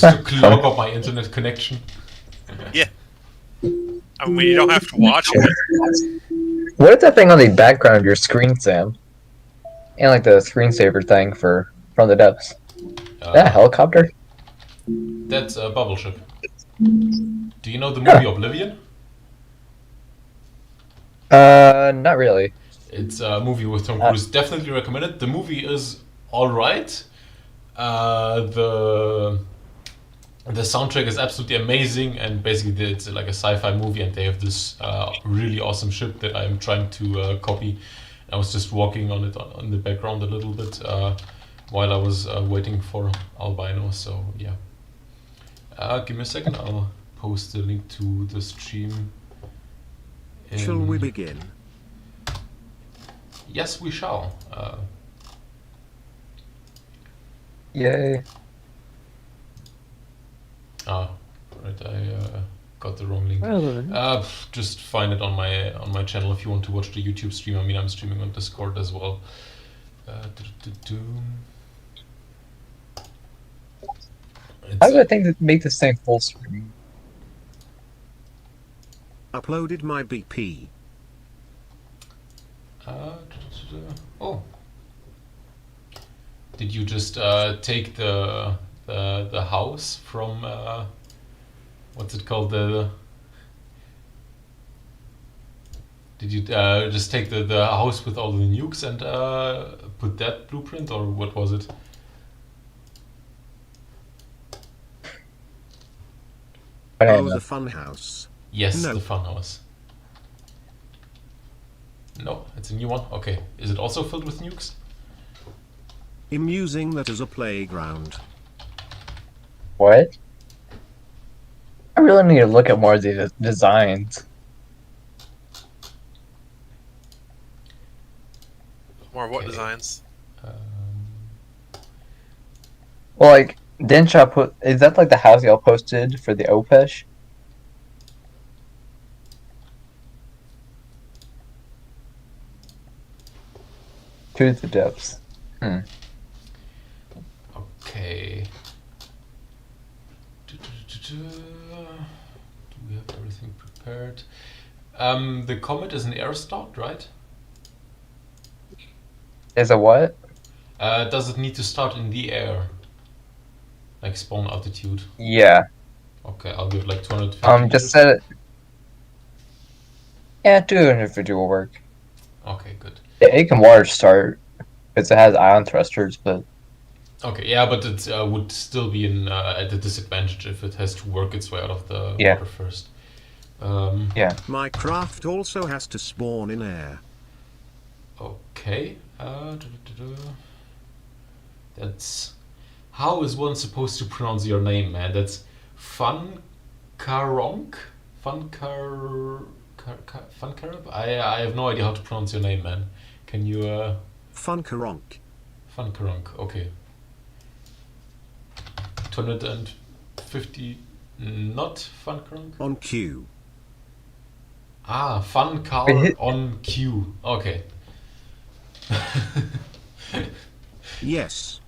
just to clog up my internet connection. Yeah. I mean, you don't have to watch it. What is that thing on the background of your screen, Sam? And like the screensaver thing from the depths. That a helicopter? That's a bubble ship. Do you know the movie Oblivion? Not really. It's a movie with Tom Cruise. Definitely recommend it. The movie is alright. The soundtrack is absolutely amazing, and basically it's like a sci-fi movie, and they have this really awesome ship that I'm trying to copy. I was just walking on it in the background a little bit while I was waiting for Albino. So yeah, give me a second. I'll post the link to the stream. Shall we begin? Yes, we shall. Yay. Right, I got the wrong link. Just find it on my channel if you want to watch the YouTube stream. I mean, I'm streaming on Discord as well. How do I think to make this thing full screen? Uploaded my BP. Oh. Did you just take the house from what's it called? Did you just take the house with all the nukes and put that blueprint, or what was it? Oh, the fun house. Yes, No. the fun house. No, it's a new one. Okay, is it also filled with nukes? I'm using that as a playground. What? I really need to look at more of these designs. More what Okay. designs? Well, like, didn't y'all put... Is that like the house y'all posted for the OPESH? To the depths. Okay. Do we have everything prepared? The comet is an air start, right? Is a what? Does it need to start in the air? Like spawn altitude? Yeah. Okay, I'll give it like 250 Just meters. set it... Yeah, 250 will work. Okay, good. It can water start, because it has ion thrusters, but... Okay, yeah, but it would still be at a disadvantage if it has to work its way out of the Yeah. water first. Yeah. My craft also has to spawn in air. Okay. That's... How is one supposed to pronounce your name, man? That's Funkaronk? Funkarab? I have no idea how to pronounce your name, man. Can you... Funkaronk. Funkaronk, okay. 250... Not Funkaronk? On Q. Ah, Funkar on Q. Okay. Yes.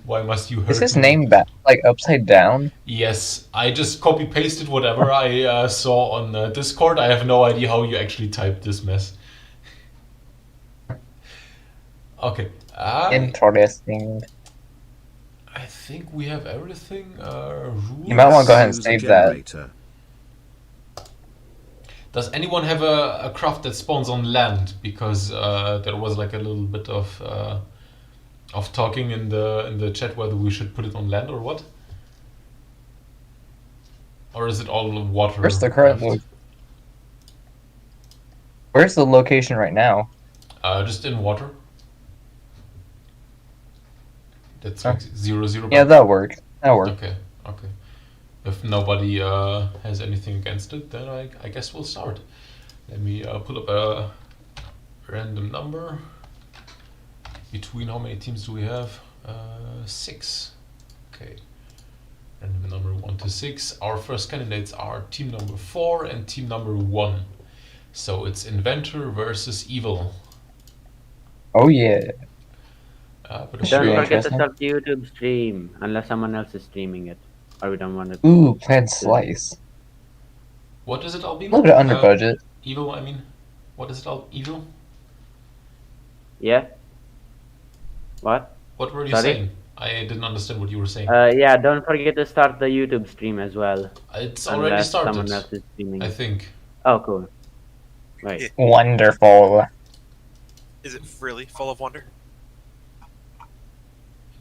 Why must you hurt Is his me? name like upside down? Yes, I just copy pasted whatever I saw on Discord. I have no idea how you actually typed this mess. Okay. Interesting. I think we have everything. Rules. You might want to go ahead and Use a save that. generator. Does anyone have a craft that spawns on land? Because there was like a little bit of talking in the chat whether we should put it on land or what. Or is it all water? Where's the current Where's the location right now? Just in water. That's like 0, 0. Yeah, that'll work. That'll work. Okay, okay. If nobody has anything against it, then I guess we'll start. Let me pull up a random number. Between how many teams do we have? 6. Okay. Random number 1 to 6. Our first candidates are team number 4 and team number 1. So it's Inventor versus Evil. Oh yeah. But Should Don't be forget to interesting. start the YouTube stream, unless someone else is streaming it. Or we don't want to. Ooh, planned slice. What is it, A Albino? little bit under budget. Evil, I mean. What is it, Evil? Yeah. What? What were you Sorry? saying? I didn't understand what you were saying. Yeah. Don't forget to start the YouTube stream as well. It's already Unless started, someone else is streaming. I think. Oh, cool. Right. Wonderful. Is it really full of wonder?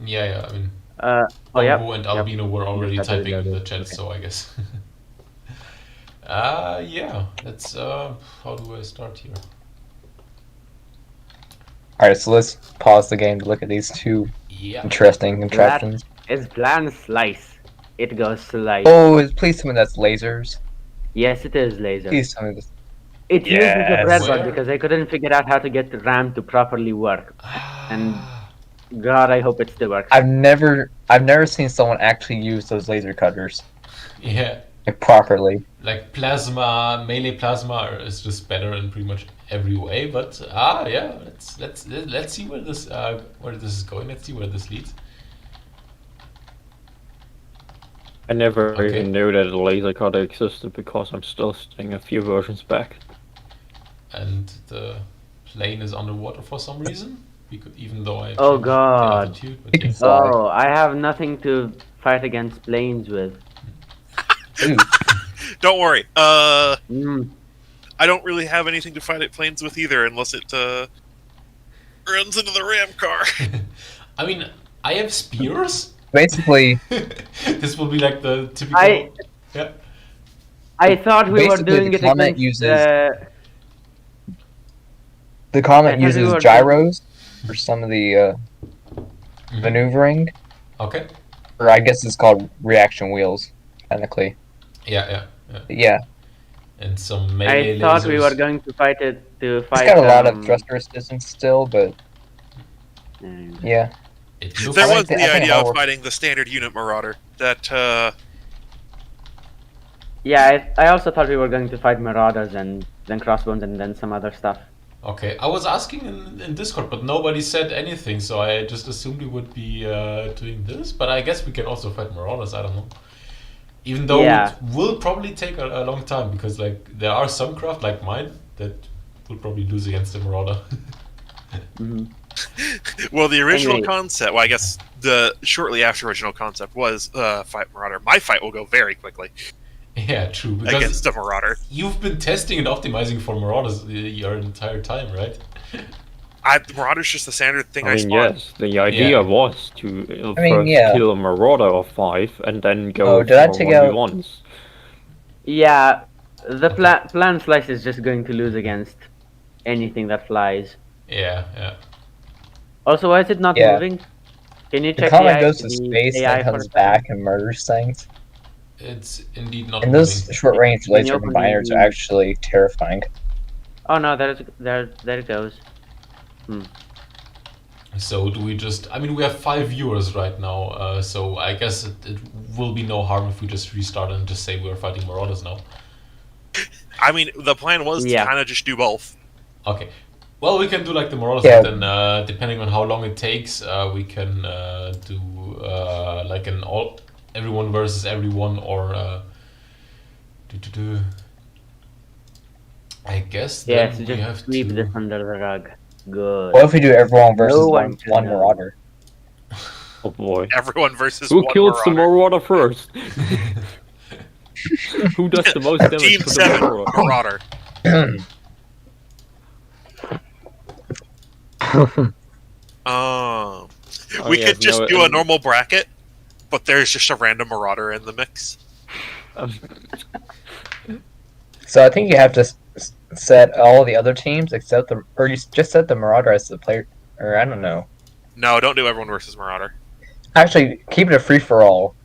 Yeah, I mean, Oh yeah. Bongo and Albino were already Just got typing in the reloaded. chat, Okay. so I guess. Yeah, let's, how do I start here? Alright, so let's pause the game to look at these two Yeah. interesting contraptions. It's plan slice. It goes slice. Oh, please tell me that's lasers. Yes, it is laser. Please tell me this. It uses the Yes. bread Where? bug because I couldn't figure out how to get the RAM to properly work. And God, I hope it still works. I've never seen someone actually use those laser cutters Yeah, like, properly. like plasma, melee plasma is just better in pretty much every way, but yeah, let's see where this is going. Let's see where this leads. I never Okay. even knew that a laser cutter existed because I'm still staying a few versions back. And the plane is underwater for some reason, because even though I Oh, changed the God. altitude, but yeah. Oh, I have nothing to fight against planes with. Ooh. Don't worry. Mm. I don't really have anything to fight at planes with either, unless it runs into the ram car. I mean, I have spears. Basically, This will be like the typical. Yeah. I thought we were Basically, doing the it Comet against. uses- the Comet Yeah, uses everyone- gyros for some of the Mhm. maneuvering, Okay. or I guess it's called reaction wheels, technically. Yeah. But yeah, And some melee I thought we lasers. were going to fight it to fight. it's got a lot of thruster resistance still, but yeah. It looks There I was think the idea I'll- of fighting the standard unit Marauder. That Yeah, I also thought we were going to fight Marauders and then Crossbones and then some other stuff. okay. I was asking in Discord, but nobody said anything, so I just assumed we would be doing this. But I guess we can also fight Marauders. I don't know. Even though Yeah. it will probably take a long time, because like there are some craft like mine that will probably lose against the Marauder. Hmm. well, the original Anyway. concept. Well, I guess the shortly after original concept was fight Marauder. My fight will go very quickly Yeah, true. Because against the Marauder. you've been testing and optimizing for Marauders your entire time, right? The Marauder's just the standard thing I I mean, spawn. yes, the idea Yeah. was to I mean, first yeah. kill a Marauder of 5 and then go Oh, did I for take 1v1s. Yeah, the plan slice is just going to lose against anything that flies. Yeah. Also, why is it not Yeah. moving? Can you The check Comet the goes to the space and AI then for comes a second? back and murders things. It's indeed not And those moving. short range Can you laser open combiners the- are actually terrifying. Oh no, there it goes. So do we just? I mean, we have 5 viewers right now, so I guess it will be no harm if we just restart and just say we're fighting Marauders now. I mean, the plan was Yeah. to kind of just do both. Okay. Well, we can do like the Marauders, Yeah. and then depending on how long it takes, we can do like an everyone versus everyone, or I guess then Yes, we just have sweep to. this under the rug. Good. What if we do everyone versus No one, one can one know. Marauder? Oh boy. Everyone versus Who one kills the Marauder. Marauder first? Who does the most damage Team to the 7 Marauder? Marauder. Oh, We yeah, could just no, do a normal bracket, but there's just a random Marauder in the mix. So I think you have to set all the other teams except the, or you just set the Marauder as the player, or I don't know. No, don't do everyone versus Marauder. Actually, keep it a free for all,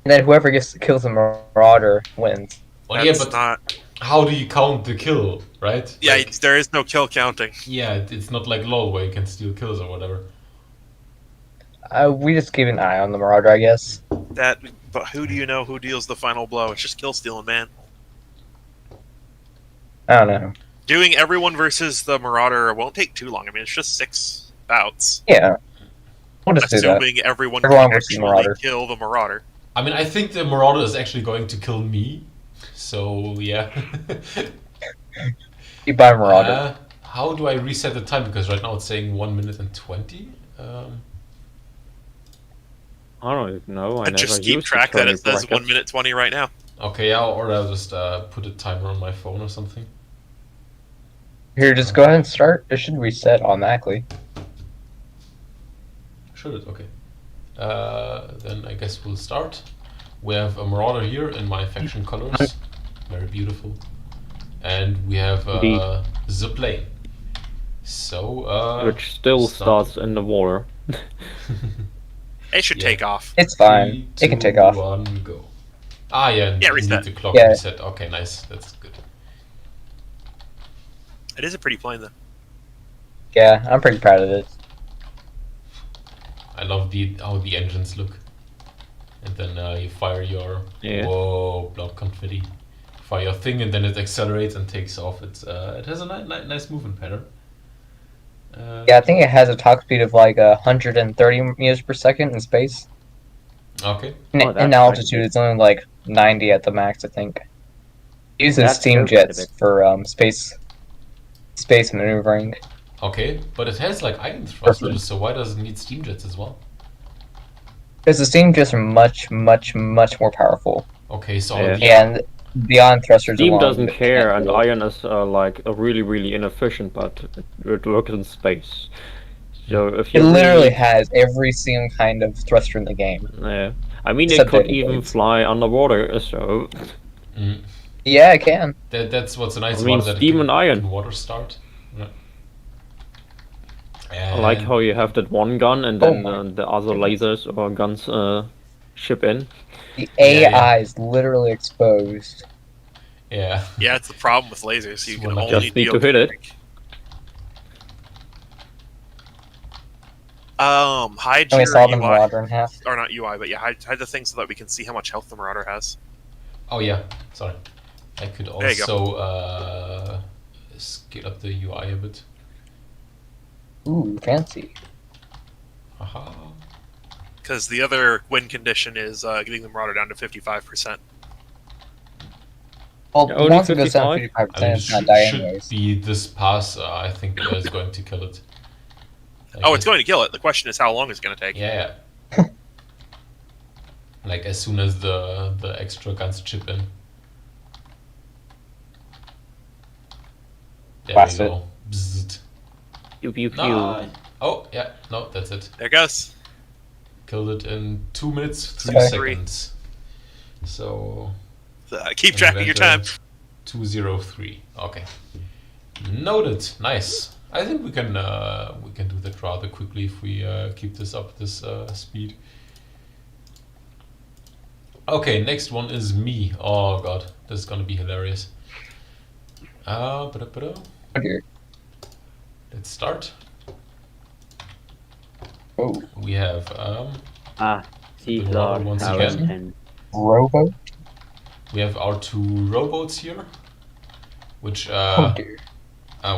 and then whoever kills the Marauder wins. Well, yeah, That's but not. how do you count the kill, right? Yeah, Like, there is no kill counting. yeah, it's not like LoL where you can steal kills or whatever. We just keep an eye on the Marauder, I guess. But who do you know who deals the final blow? It's just kill stealing, man. I don't know. Doing everyone versus the Marauder won't take too long. I mean, it's just 6 bouts. Yeah, we'll just do that. Assuming everyone Everyone can versus actually Marauder. kill the Marauder. I mean, I think the Marauder is actually going to kill me. So, yeah. You buy Marauder. How do I reset the time? Because right now it's saying 1 minute and 20. I don't even know. I And never just keep used track that the it says 1 brackets. minute 20 right now. Okay, yeah, or I'll just put a timer on my phone or something. Here, just go ahead and start. It should reset automatically. Should it? Okay. Then I guess we'll start. We have a Marauder here in my faction colors. Very beautiful. And we have Indeed. the plane. So, Which still start. starts in the water. It should Yeah. take off. It's fine. 3, It can take off. 2, 1, go. Ah, yeah, Yeah, you reset. need the clock Yeah. reset. Okay, nice. That's good. It is a pretty plane, though. Yeah, I'm pretty proud of it. I love how the engines look. And then you fire your whoa block confetti. Fire your thing, and then it accelerates and takes off. It has a nice movement pattern. Yeah, I think it has a top speed of like 130 meters per second in space. Okay. In, Oh, that's in quite altitude, good. it's only like 90 at the max, I think. It uses That's steam still quite a jets bit. for space maneuvering. Okay, but it has like ion thrusters, so why does it need steam jets as well? Because the steam jets are much, much, much more powerful. Okay, so Yeah. And the ion thrusters Steam alone doesn't can't care, and really- iron is like really, really inefficient, but it works in space. So if you It literally really- has every single kind of thruster in the game. Yeah, I mean, it Except could that it even blades. fly underwater. So mm, Yeah, it can. that's what's nice I mean, about it, that steam it and can iron. water start. Yeah. I like And- how you have that one gun, and Oh then my the other lasers or guns ship in. The Yeah, AI yeah. is literally exposed. Yeah. Yeah, it's the problem with lasers. You can Well, only just need deal to hit it. Hide And we your saw the UI, Marauder in half. or not UI, but yeah, hide the thing so that we can see how much health the Marauder has. Oh yeah, sorry. I could There you also scale up the UI a bit. Ooh, fancy. Haha. Because the other win condition is getting the Marauder down to 55%. Well, Yeah, only once it goes down 55? 55%, I mean, it it's not should, die should anyways. be this pass. I think is going to kill it. Like, Oh, it's going to kill it. The question is how long it's going to take. Yeah. Yeah. Like as soon as the extra guns chip in. There Blast we it. go. Bzzzt. Pew pew pew. No. Oh yeah, no, that's it. There it goes. Killed it in 2 minutes, 3 Okay. seconds. So Keep track of your time. 203. Okay. Noted. Nice. I think we can do that rather quickly if we keep this up this speed. Okay, next one is me. Oh god, this is gonna be hilarious. Ba-da-ba-da. Okay. Let's start. Oh, We have Sea The floor, Marauder once tower, again. and Robo? we have our 2 rowboats here, which Oh dear.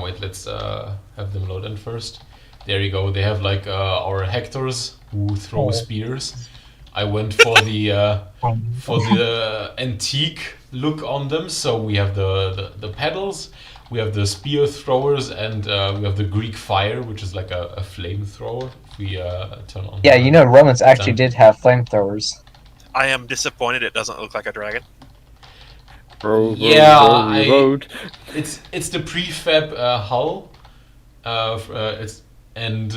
wait, let's have them load in first. There you go. They have like our Hectors who throw Oh. spears. I went for the antique look on them. So we have the pedals, we have the spear throwers, and we have the Greek fire, which is like a flamethrower. If we turn on. Yeah, you know, Romans actually Done. did have flamethrowers. I am disappointed it doesn't look like a dragon. Yeah, I- road. It's the prefab hull. It's and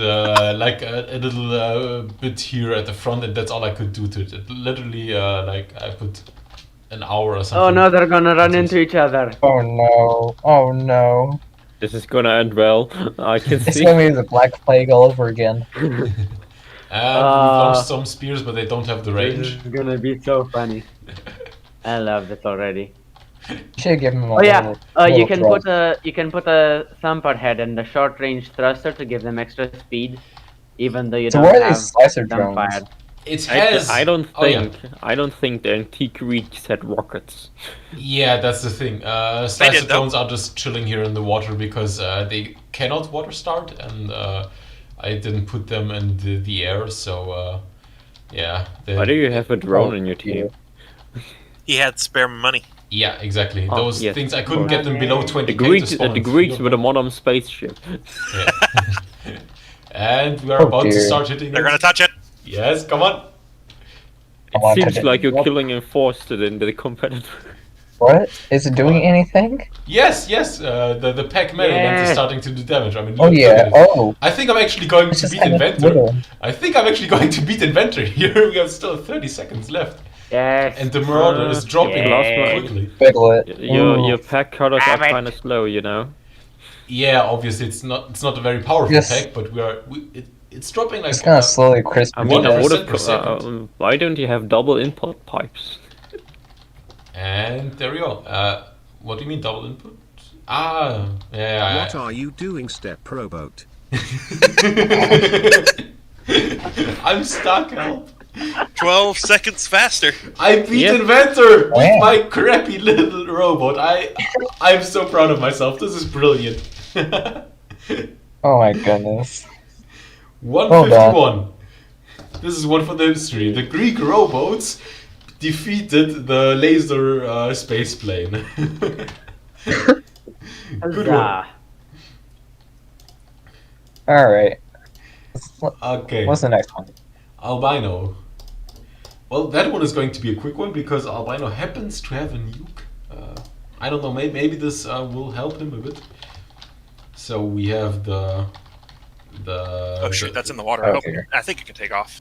like a little bit here at the front, and that's all I could do to it. It literally like I put an hour or something. oh no, they're gonna run That's into each other. Oh no. Oh no. This is gonna end well. I can It's see. gonna be the Black Plague all over again. We've launched some spears, but they don't have the This range. is gonna be so funny. I love this already. You should give him a Oh yeah, little you can thrust. put a thumper head and a short range thruster to give them extra speed, even though you So don't where are have these slicer them drones? fired. It has. I don't Oh, yeah. think. I don't think the antique Greeks had rockets. Yeah, that's the thing. Slicer did, though. drones are just chilling here in the water because they cannot water start, and I didn't put them in the air, so Yeah. Why do you have a drone Oh, in your team? He had spare money. Yeah, exactly. Oh, Those yes. things I couldn't get them below 20k The to Greeks, spawn. the in Greeks three with a of them. modern spaceship. Yeah. And we are Oh, about to dear. start hitting They're it. gonna touch it. Yes, come on. Come on, It seems touch it. like you're What? killing enforced in the competitor. What? Is it doing What? anything? Yes, the Pac-Man event is Yes. starting to do damage. I mean, Oh look yeah. at it. Oh, I think I'm actually going it's to just beat kind of Inventor. little. I think I'm actually going to beat Inventor here. We have still 30 seconds left. Yes. And the Marauder is dropping Yeah. quickly. Piglet. Your pack cutters are Damn it. kind of slow, you know. Yeah, obviously it's not a very powerful Yes. pack, but it's dropping like It's gonna slowly crisp. I mean, I 1% would have. per second. Why don't you have double input pipes? And there we go. What do you mean double input? Ah, yeah. What are you doing, Step Rowboat? I'm stuck. Help! 12 seconds faster. I beat Yep. Inventor with Wow. my crappy little robot. I'm so proud of myself. This is brilliant. Oh my goodness. 151. This is one for the history. The Greek rowboats defeated the laser space plane. Good one. Huzzah. All right. Okay. What's the next one? Albino. Well, that one is going to be a quick one because Albino happens to have a nuke. I don't know, maybe this will help him a bit. So we have the. Oh shoot, that's in the water. Oh, Oh, dear. I think it can take off.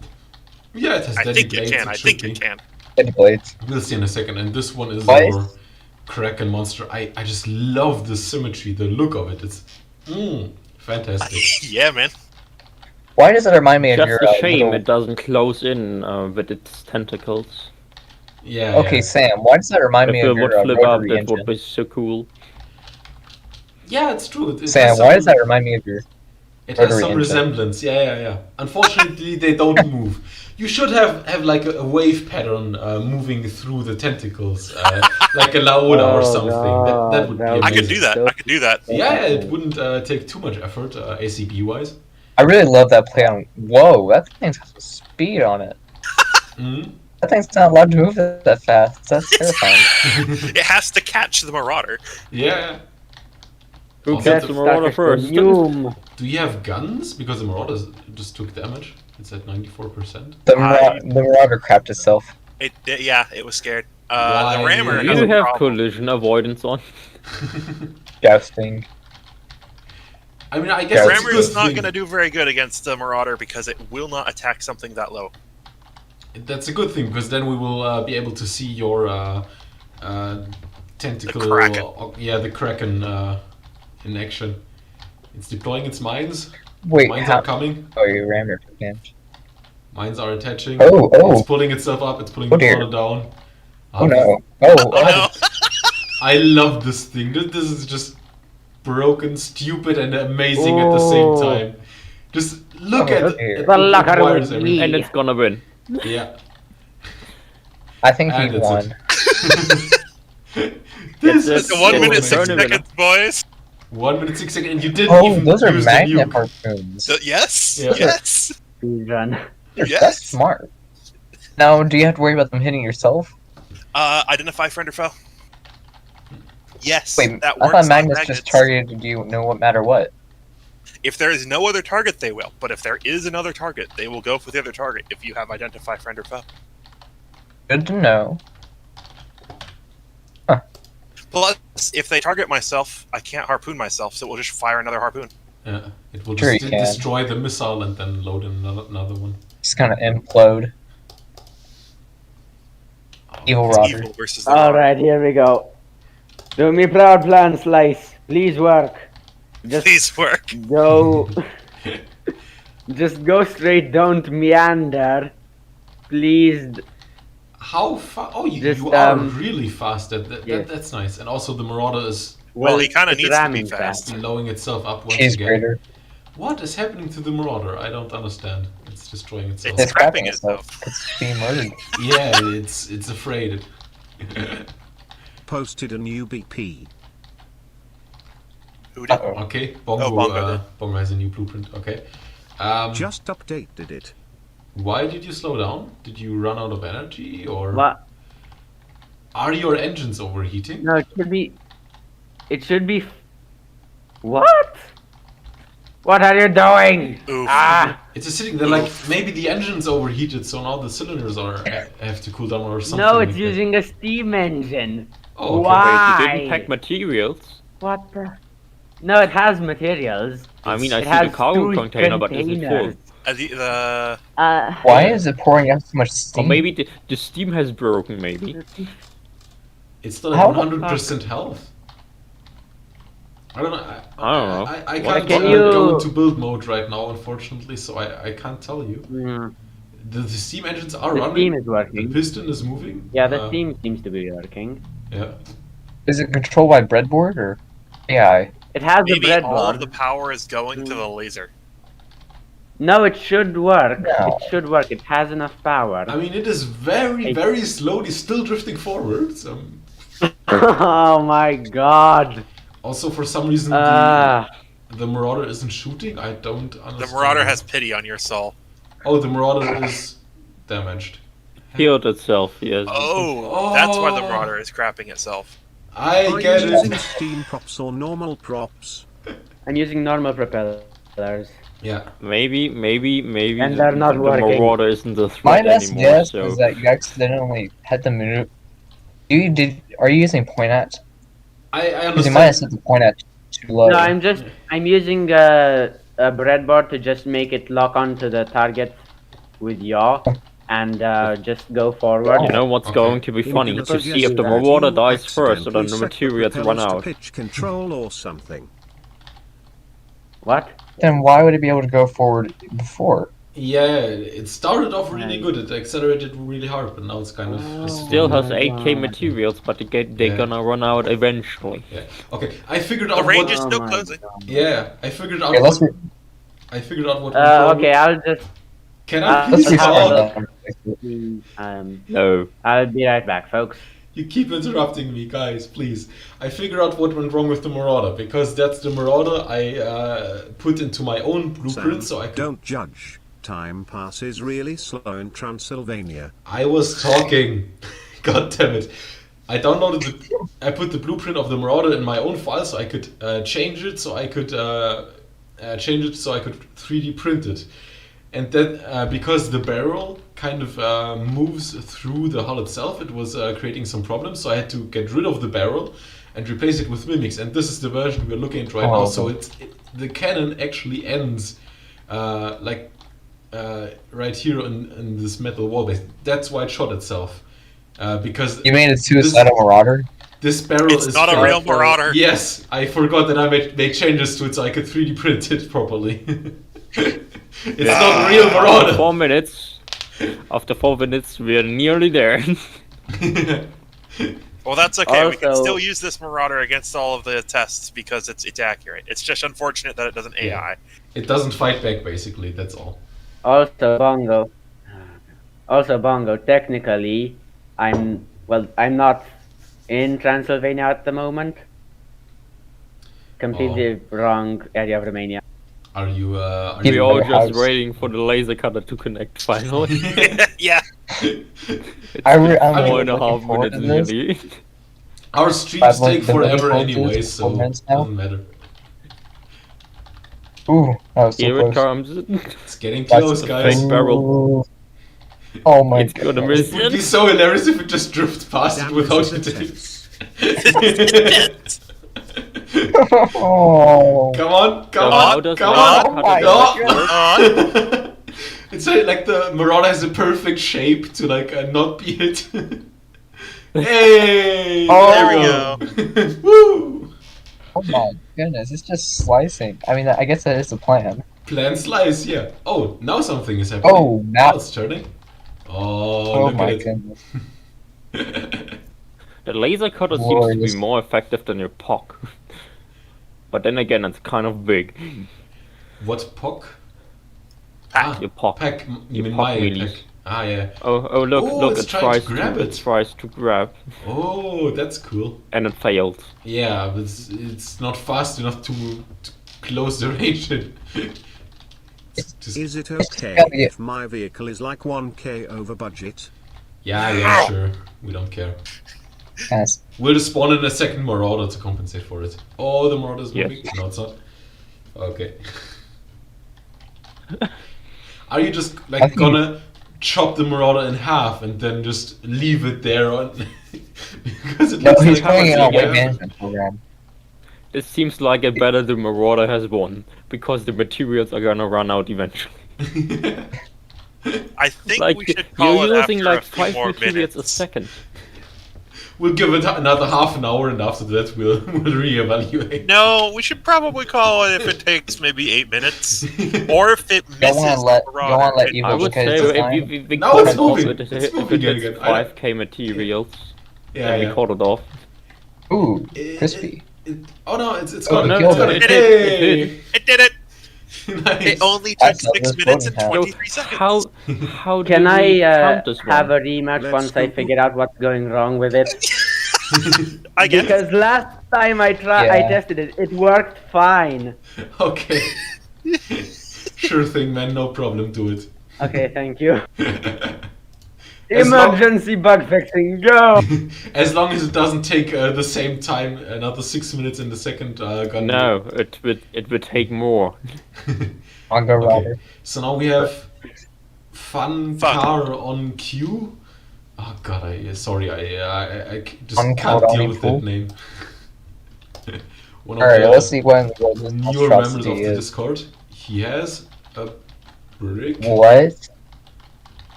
Yeah, it has I deadly think it blades, can. I should think be. it can. Head blades. We'll see in a second. And this one is Twice? our Kraken monster. I just love the symmetry, the look of it. It's fantastic. Yeah, man. Why does it remind me of Just your a shame little... it doesn't close in with its tentacles. Yeah. Okay, yeah. Sam, why does that remind If me it of would your flip up, rotary that engine? would be so cool. Yeah, it's true. It Sam, has why does some- that remind me of your... It has rotary some engine? resemblance. Yeah. Unfortunately, they don't move. You should have like a wave pattern moving through the tentacles, like a Laola or Oh, something. That would be God, amazing. I could do that. I could do that. Yeah, it wouldn't take too much effort, ACB wise. I really love that play on... Whoa, that thing's got some speed on it. Mm-hmm. That thing's not allowed to move that fast. That's terrifying. It has to catch the Marauder. Yeah. Who Also, gets the- the Marauder first? Boom. Do you have guns? Because the Marauder just took damage. It's at 94%. The Marauder crapped itself. Yeah, it was scared. Why? The rammer Do has you a have problem. collision avoidance on? Jousting. I mean, I Yeah, guess The it's a rammer good is not thing. going to do very good against the Marauder because it will not attack something that low. That's a good thing because then we will be able to see your tentacle. The Kraken. Yeah, the Kraken in action. It's deploying its mines. Wait, Mines how... are coming. Oh, you rammed your damage. Mines are attaching. Oh. It's pulling itself up. It's pulling Oh, the dear. Marauder down. Oh no. Oh, Oh no! I love this thing. This is just broken, stupid, and amazing at the same Oh. time. Just look Oh, at dear. it. The It lucker wires with everything. me. And it's gonna win. Yeah. I think And he it's won. This It's is The 1 so minute, It's 6 amazing. tournament. seconds, boys. 1 minute 6 seconds, and you didn't Oh, even those are use the magnet nuke. harpoons. Yes! Yeah. Yes! Run. That's Yes! smart. Now, do you have to worry about them hitting yourself? Identify friend or foe. Yes, Wait, that I works thought on magnets magnets. just targeted you no matter what. If there is no other target, they will. But if there is another target, they will go for the other target if you have identify friend or foe. Good to know. Plus, if they target myself, I can't harpoon myself, so it will just fire another harpoon. Yeah, it will Sure just you can. destroy the missile and then load in another one. Just kind of implode. Evil It's Roger. evil versus the All Marauder. right, here we go. Do me proud, plan slice. Please work. Just Please work. go. Just go straight. Don't meander. Please. How fast? Oh, you Just, are really fast. yes. That's nice. And also the Marauder is Well, he kind of it's needs to be ramming fast. blowing itself up once Cheese again. grater. What is happening to the Marauder? I don't understand. It's destroying itself. It's It's crapping crapping itself. itself. It's being murdered. Yeah, it's afraid. Posted a new BP. Who did? Uh-oh. Okay, Bongo, Oh, Bongo did. Bongo has a new blueprint. Okay. Just updated it. Why did you slow down? Did you run out of energy, or What? are your engines overheating? No, it should be. It should be. What? What are you doing? Oof. Ah! It's just sitting there like maybe the engine's overheated, so now the cylinders have to cool down or something. No, it's like that. using a steam engine. Oh, okay. Why? Wait, you didn't pack materials? What the? No, it has materials. I mean, I It see has the cargo 2 container, but is it full? containers. The Why is it pouring out so much Or steam? maybe the steam has broken, maybe. It's still How at the 100% health. I don't know. I don't know. I Why can't can't go you- into build mode right now, unfortunately, so I can't tell you. Mm, The steam engines are the running. steam is The working. piston is moving. Yeah, the steam seems to be working. Yeah. Is it controlled by breadboard or AI? It has maybe a all of breadboard. the power is going to the laser. No, it should work. No. It should work. It has enough power. I mean, it is very, Hey. very slowly still drifting forwards. Oh my god. Also, for some reason, Ah. the Marauder isn't shooting. I don't understand. The Marauder has pity on your soul. Oh, the Marauder is damaged. Healed itself, yes. Oh, that's why the Oh. Marauder is crapping itself. I Are get you using it. steam props or normal props? I'm using normal propellers. Yeah. Maybe And they're not the working. Marauder isn't a My threat best anymore, guess so... is that you accidentally had the maneuver. Are you using point at? I Because you might have understand. set the point at too low. No, I'm using a breadboard to just make it lock onto the target with yaw and just go forward. You know what's Okay. going to be funny? You can To see suggest if the that Marauder you dies first, or then accidentally the set the materials run propellers to out. pitch control or something. What? Then why would it be able to go forward before? Yeah, it started off really Right. good. It accelerated really hard, but now it's kind of. Still has my 8k God. materials, but they're Yeah. gonna run out eventually. Yeah. Okay, I figured The out range what. is Oh still my closing. God. Yeah, I figured out. Okay, let's What, I figured out what. Okay, I'll just Can I let's please have a talk? look. No. I'll be right back, folks. You keep interrupting me, guys. Please. I figured out what went wrong with the Marauder because that's the Marauder I put into my own blueprint, so I could. Don't judge. Time passes really slow in Transylvania. I was talking. God damn it. I downloaded I put the blueprint of the Marauder in my own file so I could change it so I could 3D print it. And then because the barrel kind of moves through the hull itself, it was creating some problems, so I had to get rid of the barrel and replace it with mimics. And this is the version we're looking at right now. So the cannon actually ends right here in this metal wall base. That's why it shot itself. Because You made a suicidal Marauder? this barrel It's is not a far- real Marauder. Yes, I forgot that I made changes to it so I could 3D print it properly. It's not a real Marauder. 4 minutes. After 4 minutes, we're nearly there. Well, that's okay. We can Also- still use this Marauder against all of the tests because it's accurate. It's just unfortunate that it doesn't AI. It doesn't fight back, basically. That's all. Also, Bongo. Technically, I'm not in Transylvania at the moment. Completely wrong area of Romania. Are you? Are Keep We're you? all your just house. waiting for the laser cutter to connect finally. Yeah. It's I'm 4.5 looking minutes forward to this. nearly. Our streams I've take liked the forever mini anyway, posters so for minutes now. doesn't matter. Ooh, that was so Here it close. comes. It's getting That's close, a guys. fake barrel. Ooh. Oh my It's gonna goodness. miss It would be it. so hilarious if it just drifted past it Damn, without this is hitting. intense. Oh. Come on, come So how on, does come the laser on! my No. God. It's like the Marauder has a perfect shape to not be hit. Hey! Oh. There we go. Woo! Oh my goodness, it's just slicing. I mean, I guess that is the plan. Plan slice, yeah. Oh, now something is happening. Oh, Now now. it's turning. Oh, Oh look my at goodness. it. The laser cutter seems to Glorious. be more effective than your POC. But then again, it's kind of big. What POC? Your POC. Pack. You Your mean POC my wheelies. pack? Ah, yeah. Oh look, Oh, look, it's it trying to tries grab to, it. it tries to grab, Oh, that's cool. and it failed. Yeah, but it's not fast enough to close the range. just Is it okay gotta be- if my vehicle is like 1k over budget? yeah, sure. We don't care. Yes. We'll just spawn in a second Marauder to compensate for it. Oh, the Marauder's Yes. moving. No, it's not. Okay. Are you just I like think- gonna chop the Marauder in half and then just leave it there on? Because it No, looks he's like putting it on yeah. weight management program. It seems like it better the Marauder has won, because the materials are gonna run out eventually. I think Like, we should call you're it using after like a few 5 more materials a minutes. second. We'll give it another half an hour, and after that we'll reevaluate. No, we should probably call it if it takes maybe 8 minutes, or if it Don't misses wanna the let Marauder. evil I would because say it's if time. we Now it's cut it off, moving. if It's it moving hits again. 5k materials, Yeah, then we yeah. cut it off. Ooh, It- crispy. Oh no, it's Oh, got it. no, It's got it it. did, it did. Hey! It did it! Nice. It only I took saw 6 this minutes and voting count. 23 seconds. How Can do we I count this have one? a rematch Let's once I go. figure out what's going wrong with it? I guess. Because last time I Yeah. tested it, it worked fine. Okay. Sure thing, man. No problem. Do it. Okay, thank you. As long- Emergency bug fixing, go! As long as it doesn't take the same time, another 6 minutes in the second gun. No, it would take more. I'll go Okay. Robert. So now we have fun car on queue. Oh god, sorry, I just Fun can't car deal on with queue? that name. One Alright, the let's see when the newer members of monstrosity the is. Discord. He has a brick. What?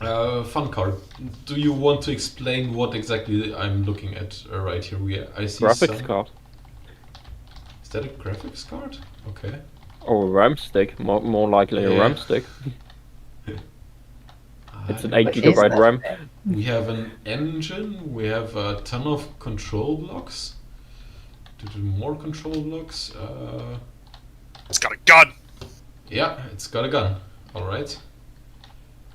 Fun card. Do you want to explain what exactly I'm looking at right here? I see Graphics some... card. Is that a graphics card? Okay. Or a RAM stick, more likely a Yeah. RAM stick. It's an Uh, 8 What is gigabyte that? RAM. We have an engine, we have a ton of control blocks. More control blocks. It's got a gun. Yeah, it's got a gun. Alright.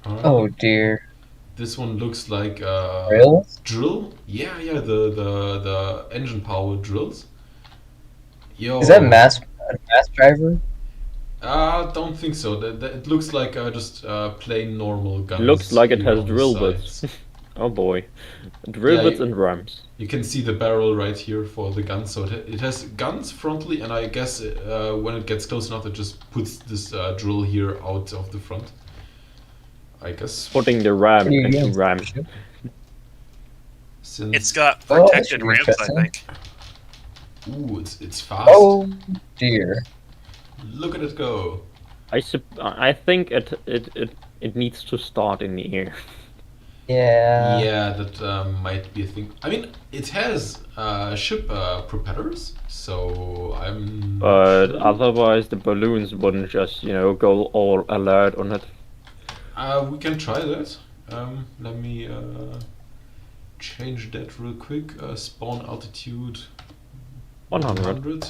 Oh dear. This one looks like a Real? drill. Yeah, the engine powered drills. Yo. Is that a mass driver? Don't think so. It looks like just plain normal guns. Looks like it here has on the drill sides. bits. Oh boy. Drill Yeah, bits you- and rams. You can see the barrel right here for the gun. So it has guns frontally, and I guess when it gets close enough, it just puts this drill here out of the front. I guess. Putting the RAM Yeah, into yeah. RAM. Since It's got Oh, that's protected rams, I interesting. think. ooh, it's fast. Oh dear. Look at it go. I think it needs to start in the air. Yeah. Yeah, that might be a thing. I mean, it has ship propellers, so I'm. not But sure. otherwise the balloons wouldn't just, go all alert on it. We can try that. Let me change that real quick. Spawn altitude 100.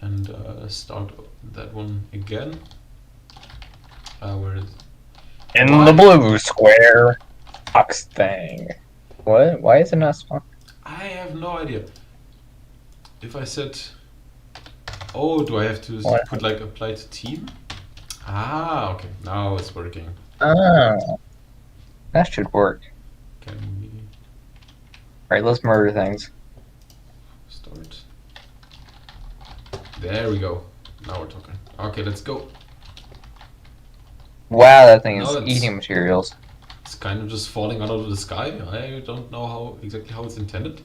and start that one again. Where is? In the blue square. Fox thing. What? Why is it not spawn? I have no idea. If I said, oh, do I have to What? put like apply to team? Ah, okay. Now it's working. Oh. That should work. Can we Alright, let's murder things. start? There we go. Now we're talking. Okay, let's go. Wow, that thing is No, it's- eating materials. It's kind of just falling out of the sky. I don't know exactly how it's intended.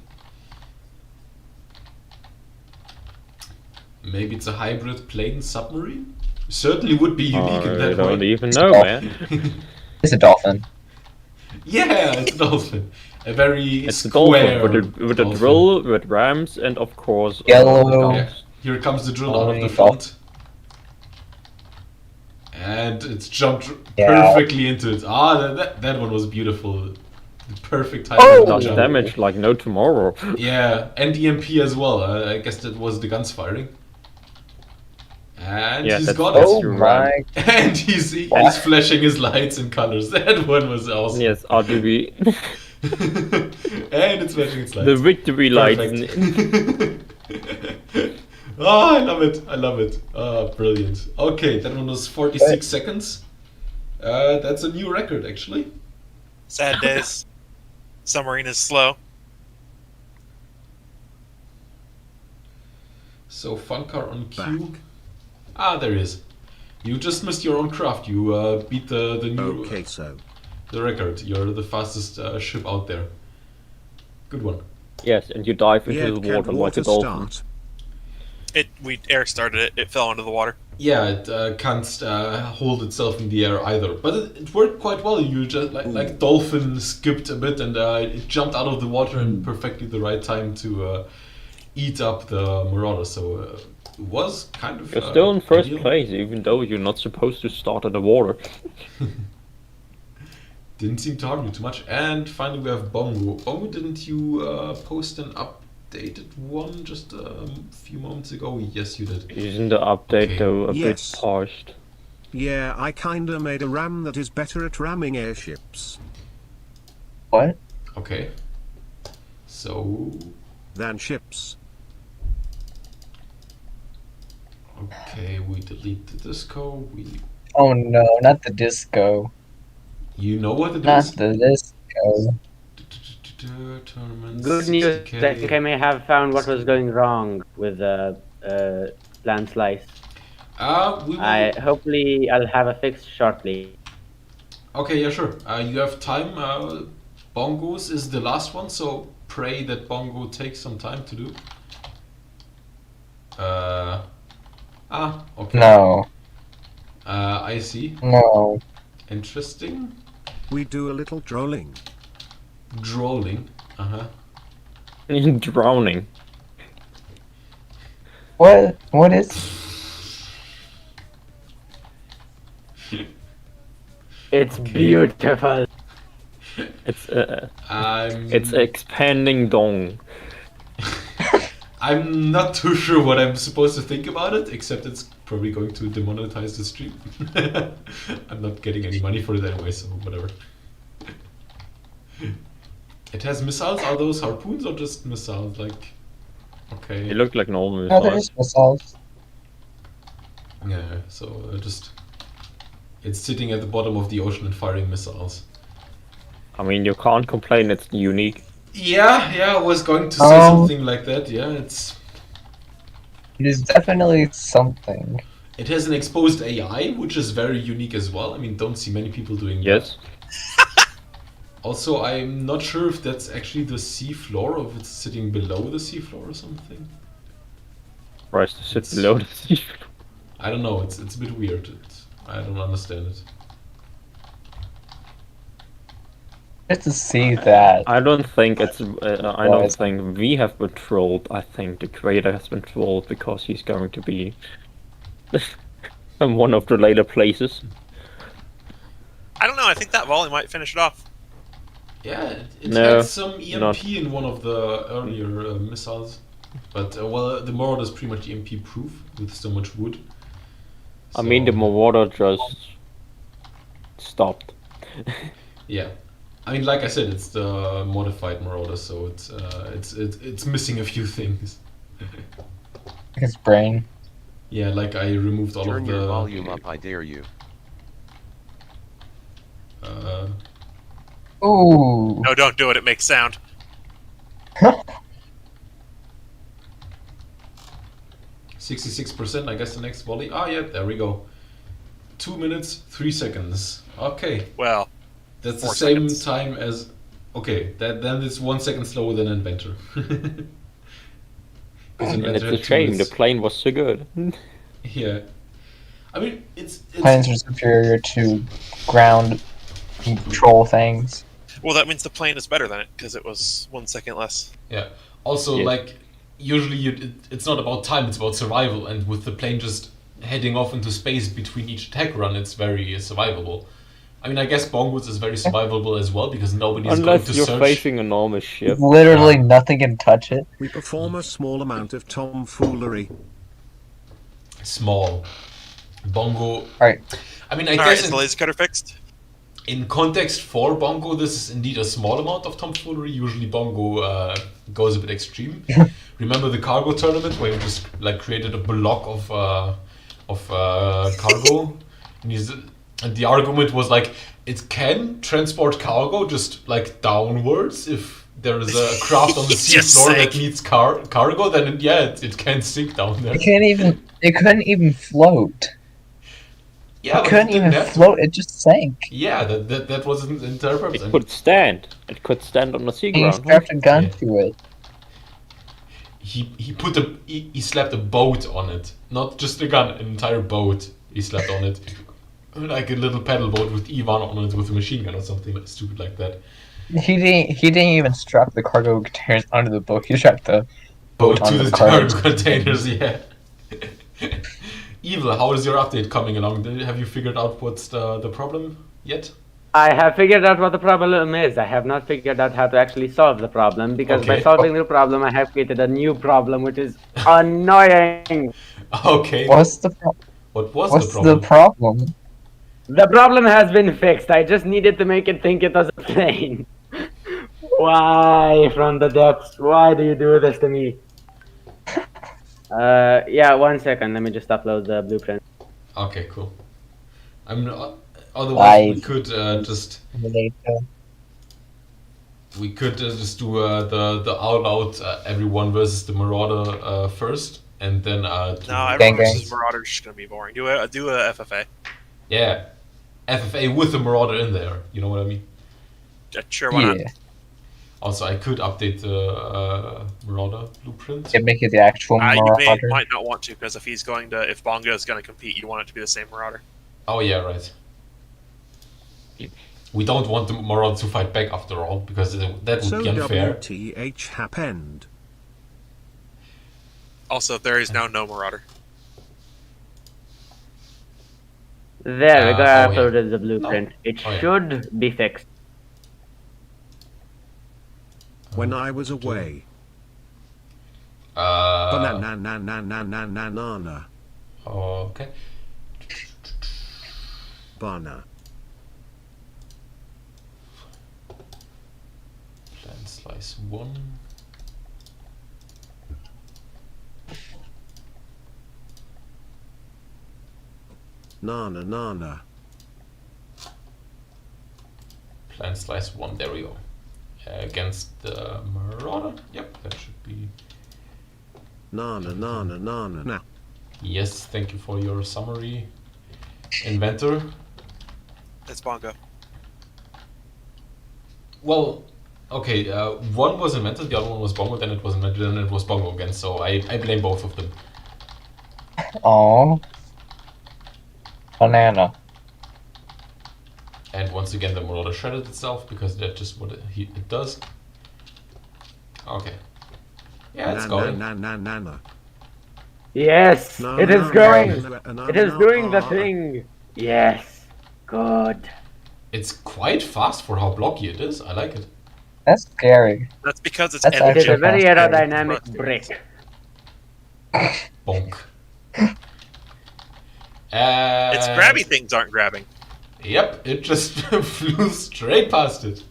Maybe it's a hybrid plane submarine? Certainly would be unique in I that don't way. even know, man. It's a dolphin. Yeah, it's a dolphin. A very It's a square dolphin with a dolphin. drill, with rams, and of course Yellow. Yeah, here comes the drill out of the Only front. And it's jumped Yeah. perfectly into it. Ah, that one was beautiful. The perfect time Oh! to does jump. damage like no tomorrow. Yeah, and EMP as well. I guess that was the guns firing. And Yeah, he's that's- got that's Oh it. your my. And he's What? flashing his lights and colors. That one was awesome. Yes, RGB. And it's flashing its lights. The victory lights. Perfect. Oh, I love it. I love it. Brilliant. Okay, that one was 46 seconds. That's a new record, actually. Sad days. Submarine is slow. So, Funkar on Q. Ah, there he is. You just missed your own craft. You beat the new the record. You're the fastest ship out there. Good one. Yes, and you dive into the water like a dolphin. Eric started it. It fell into the water. Yeah, it can't hold itself in the air either. But it worked quite well. You just like dolphin skipped a bit and it jumped out of the water in perfectly the right time to eat up the marauder. So it was kind of. You're still in first ideal. place, even though you're not supposed to start in the water. Didn't seem to harm you too much. And finally we have Bongo. Bongo, didn't you post an updated one just a few moments ago? Yes, you did. Isn't the update Okay. though a Yes. bit parsed? Yeah, I kinda made a ram that is better at ramming airships What? Okay. So, than ships. okay, we delete the disco. Oh no, not the disco. You know what it Not is? the disco. Tournaments, Good news. 60K. I think I may have found what was going wrong with Plan Slice. We will... Hopefully I'll have a fix shortly. Okay, yeah, sure. You have time. Bongos is the last one, so pray that Bongo takes some time to do. Okay. No. I see. No. Interesting. We do a little trolling. Drolling. Uh-huh. Drowning. What? What is? It's beautiful. It's expanding dong. I'm not too sure what I'm supposed to think about it, except it's probably going to demonetize the stream. I'm not getting any money for it anyway, so whatever. It has missiles. Are those harpoons or just missiles? Like, okay. It looked like normal. No, there's missiles. Yeah, so just it's sitting at the bottom of the ocean and firing missiles. I mean, you can't complain. It's unique. Yeah, I was going to say something like that. Yeah, It is definitely something. it has an exposed AI, which is very unique as well. I mean, don't see many people doing Yes. that. Also, I'm not sure if that's actually the sea floor or if it's sitting below the sea floor or something. Tries to sit below the sea. I don't know. It's a bit weird. I don't understand it. Just to see that. I don't think it's. I don't think we have been trolled. I think the creator has been trolled because he's going to be in one of the later places. I don't know. I think that volley might finish it off. Yeah, it No, had some EMP not. in one of the earlier missiles. But, well, the Marauder is pretty much EMP proof with so much wood. I mean, the Marauder just stopped. Yeah. I mean, like I said, it's the modified Marauder, so it's missing a few things. His brain. Yeah, like I removed all Turn of your the... volume up, I dare you. Ooh. No, don't do it. It makes sound. 66%, I guess the next volley. Ah, yeah, there we go. 2 minutes, 3 seconds. Okay. Well, That's the 4 same seconds. time as... Okay, then it's 1 second slower than Inventor. And it's a shame, the plane was so good. Yeah. I mean, it's Planes are superior to ground control things. well, that means the plane is better than it because it was 1 second less. Yeah. Also, Yeah. like, usually it's not about time, it's about survival. And with the plane just heading off into space between each attack run, it's very survivable. I mean, I guess Bongwoods is very survivable as well because nobody's going Unless to you're search. facing an enormous ship. Literally nothing can touch it. We perform a small amount of tomfoolery. Small. Bongo. Alright. I mean, I All right, guess is the laser cutter fixed? in context for Bongo, this is indeed a small amount of tomfoolery. Usually Bongo goes a bit extreme. Remember the cargo tournament where you just like created a block of cargo, and the argument was like it can transport cargo just like downwards if there is a craft on the sea Just floor that saying. needs cargo, then it can sink down there. It couldn't even float. Yeah, It but couldn't didn't even have to. float. It just sank. Yeah, that was an entire purpose. It could stand. It could stand on the sea And he ground. strapped a gun Yeah. to it. He slapped a boat on it, not just a gun, an entire boat. He slapped on it, like a little paddle boat with Ivan on it with a machine gun or something like stupid like that. He didn't even strap the cargo containers onto the boat. He strapped the boat To onto the the cargo cargo containers, yeah. Evil, how is your update coming along? Have you figured out what's the problem yet? I have figured out what the problem is. I have not figured out how to actually solve the problem because by Okay. solving the problem, I have created a new problem, which is annoying. Okay. What's the problem? What was What's the problem? the problem? The problem has been fixed. I just needed to make it think it was a plane. Why, from the depths? Why do you do this to me? Yeah, 1 second. Let me just upload the blueprint. Okay, cool. Otherwise we Live. could just do the all out everyone versus the Marauder first, and then No, do- everyone Gang versus gangs. Marauder is just gonna be boring. Do a FFA. yeah, FFA with the Marauder in there. You know what I mean? Sure, why not? Yeah. Also, I could update the Marauder blueprint. It make it the actual You Marauder. might not want to because if Bongo is gonna compete, you want it to be the same Marauder. Oh yeah, right. We don't want the Marauder to fight back after all, because that would So be unfair. WTH happened. Also, there is now no Marauder. There, we got oh, yeah. uploaded the blueprint. It Oh, yeah. should be fixed. When I was away. Uh, Banana. okay. Bana. Plan slice 1. Nana. Plan slice 1, there we go. Against the Marauder. Yep, that should be. Nana. Yes, thank you for your summary. Inventor. It's Bongo. Well, okay, one was invented, the other one was Bongo, then it was invented, and it was Bongo again, so I blame both of them. Aww. Banana. And once again, the Marauder shredded itself, because that's just what it does. Okay. Yeah, it's going. Nana. Yes, it is going. It is doing the No. thing. Yes, good. It's quite fast for how blocky it is, I like it. That's scary. That's because it's That's It is a actually very fascinating. aerodynamic brick. Bonk. Its grabby things aren't grabbing. Yep, it just flew straight past it.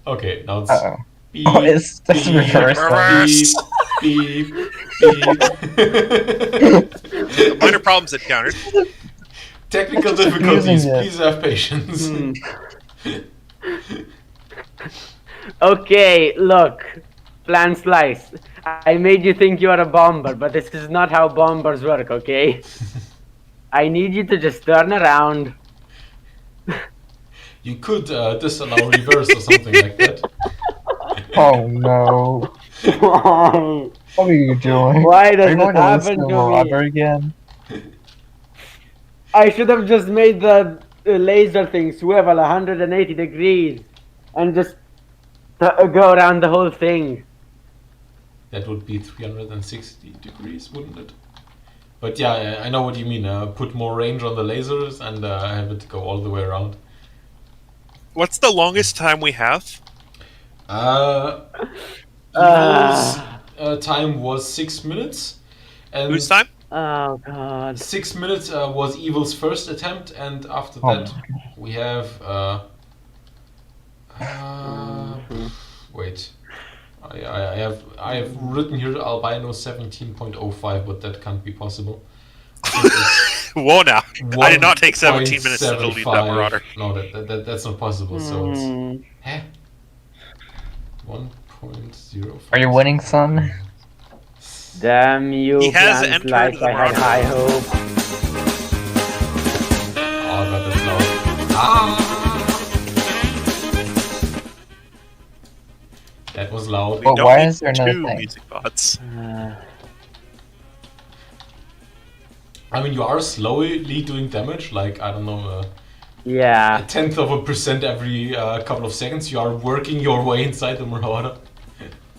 Okay, now it's Uh-oh. beep, Oh, it's just beep, reverse. Reverse. beep, beep, beep. Minor problems encountered. Technical It's difficulties, confusing, yeah. please have patience. Okay, look. Plan slice. I made you think you are a bomber, but this is not how bombers work, okay? I need you to just turn around. You could disallow reverse or something like that. Oh no. Why What are you doing? does Are you it going to listen happen to to Marauder me? again? I should have just made the laser thing swivel 180 degrees and just go around the whole thing. That would be 360 degrees, wouldn't it? But yeah, I know what you mean. Put more range on the lasers and have it go all the way around. What's the longest time we have? Evil's time was 6 minutes. And Whose time? Oh god. 6 minutes was Evil's first attempt, and after Oh that we have wait. I have written here albino 17.05, but that can't be possible. Whoa now! I did not take 17 minutes to delete that 1.75. Marauder. No, that's not possible. So it's Hmm. 1.05. Are you winning, son? Damn you, He has Plans entered Life. the I had Marauder. high hope. Oh god, that's loud. Ah! That was loud. We Well, don't why need is there another 2 thing? music bots. I mean, you are slowly doing damage, like, I don't know, a Yeah. 1/10% every couple of seconds. You are working your way inside the Marauder.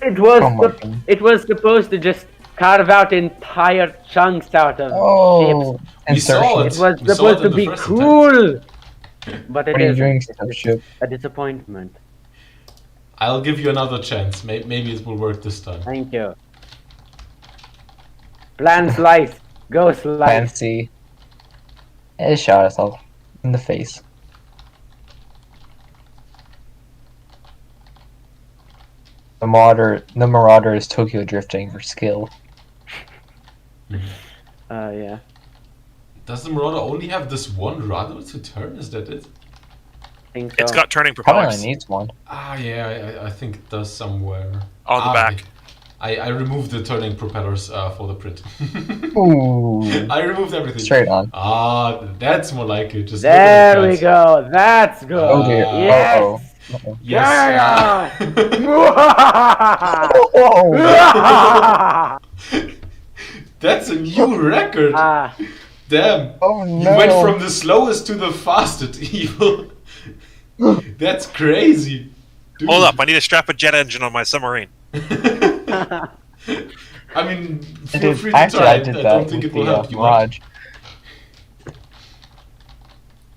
It was Promotion. it was supposed to just carve out entire chunks out of Oh, We saw ships. it. It was We saw supposed it in to the be first cool, but it what are you is doing, Starship? a disappointment. I'll give you another chance. Maybe it will work this time. Thank you. Plan slice. Go slice. Fancy. It shot itself in the face. The Marauder is Tokyo drifting for skill. Yeah. Does the Marauder only have this one rudder to turn? Is that it? Think so. It's got turning Probably propellers only needs one. Ah, yeah, I think it does somewhere. on the back. I removed the turning propellers for the print. Ooh. I removed everything. Straight on. Ah, that's more like it. Just There look at we that. go. That's good. Oh dear. Yes. Uh-oh. Uh-oh. Yes. Oh. That's a new record. Ah, Damn. Oh You no. went from the slowest to the fastest, Evil. That's crazy. Dude. Hold up, I need to strap a jet engine on my submarine. I mean, feel Dude, free to actually, try I it. did I that don't think with it will the help you much.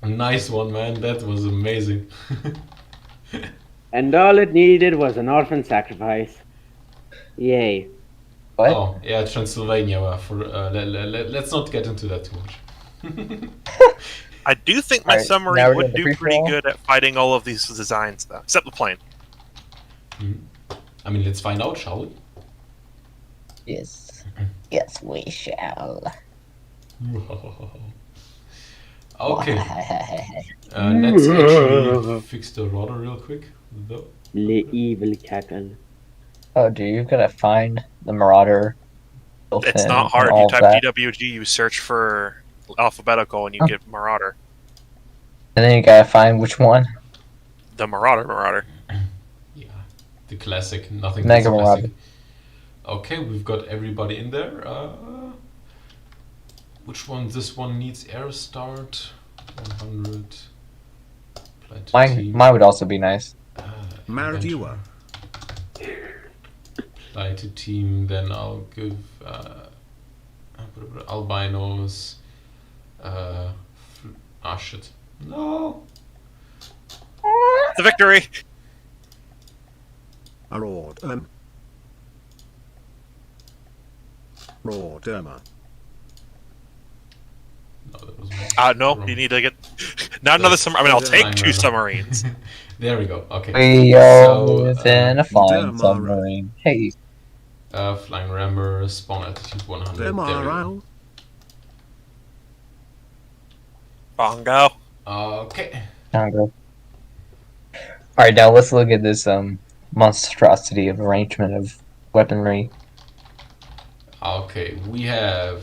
Mirage. Nice one, man. That was amazing. and all it needed was an orphan sacrifice. Yay. What? Oh, yeah, Transylvania. Let's not get into that too much. I do think my Alright, now submarine we're would doing the do pretty free-for-all? good at fighting all of these designs, though. Except the plane. I mean, let's find out, shall we? Yes. Yes, we shall. Okay. Let's actually fix the rudder real quick, though. The evil cackle. Oh, dude, you gotta find the Marauder. It's built-in not and hard. all You of type that. DWG, you search for alphabetical, and you get Marauder. And then you gotta find which one. The Marauder. Yeah, the classic. Nothing Mega beats a classic. Marauder. Okay, we've got everybody in there. Which one? This one needs air start. 100. Apply to team. Mine would also be nice. Maradua. Apply to team. Then I'll give albinos. Shit. No. The victory! Rorderma. Rorderma. No, that was No, wrong. you need to get... Not another submarine. I mean, I'll take Flying 2 rammer. submarines. There we go. Okay. We all So, live in a flying Damara. submarine. Hey, Flying rammer, spawn altitude 100. There we go. Demaral. Bongo. Okay. Congo. Alright, now let's look at this monstrosity of arrangement of weaponry. Okay, we have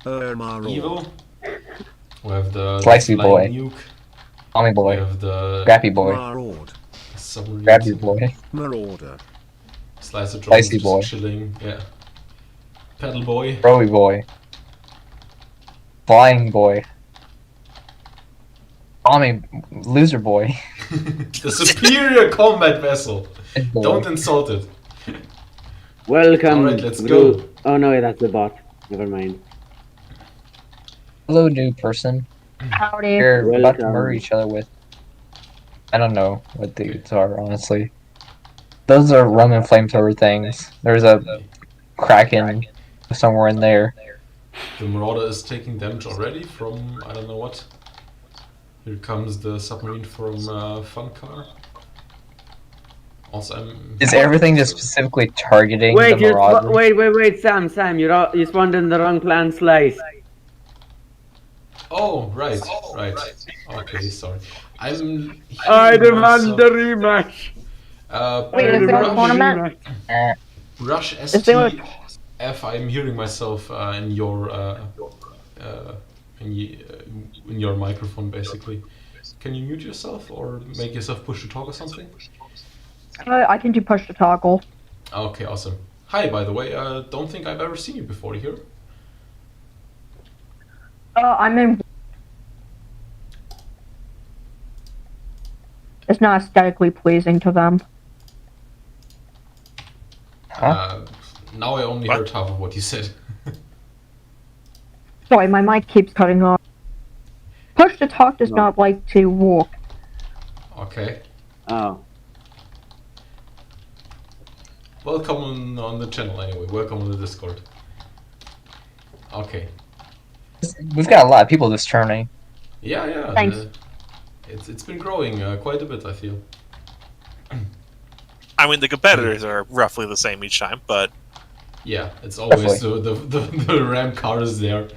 Ermarol. Evil. We have the Slicey flying boy. nuke. Tommy We boy. have the Scrappy boy. Maraud. submarine. Scrappy boy. Marauder. Slicer drone Slicey just boy. chilling. Yeah. Paddle boy. Broy boy. Flying boy. Tommy loser boy. The superior combat vessel. Ed boy. Don't insult it. Welcome. Alright, let's Gru- go. Oh no, that's the bot. Never mind. Hello, new person. You're about to Welcome. murder each other with. I don't know what these are, honestly. Those are rum and flamethrower things. There's a Kraken somewhere in there. The Marauder is taking damage already from I don't know what. Here comes the submarine from Funkar. Also, Is everything just specifically targeting the Wait, Marauder? wait, Sam, you spawned in the wrong plant slice. Oh, right. Okay, sorry. I'm. I hearing demand myself- the rematch. Wait, is there a tournament? Rush Is there a- STF. I'm hearing myself in your in your microphone basically. Can you mute yourself or make yourself push to talk or something? I can do push to toggle. Okay, awesome. Hi, by the way. Don't think I've ever seen you before here. I'm in. It's not aesthetically pleasing to them. Huh? Now I only heard half of what you said. Sorry, my mic keeps cutting off. Push to talk does not like to walk. Okay. Oh. Welcome on the channel anyway. Welcome on the Discord. Okay. We've got a lot of people this turning. Yeah. Thanks. It's been growing quite a bit, I feel. I mean, the competitors are roughly the same each time, but Yeah, it's always the ram car is there.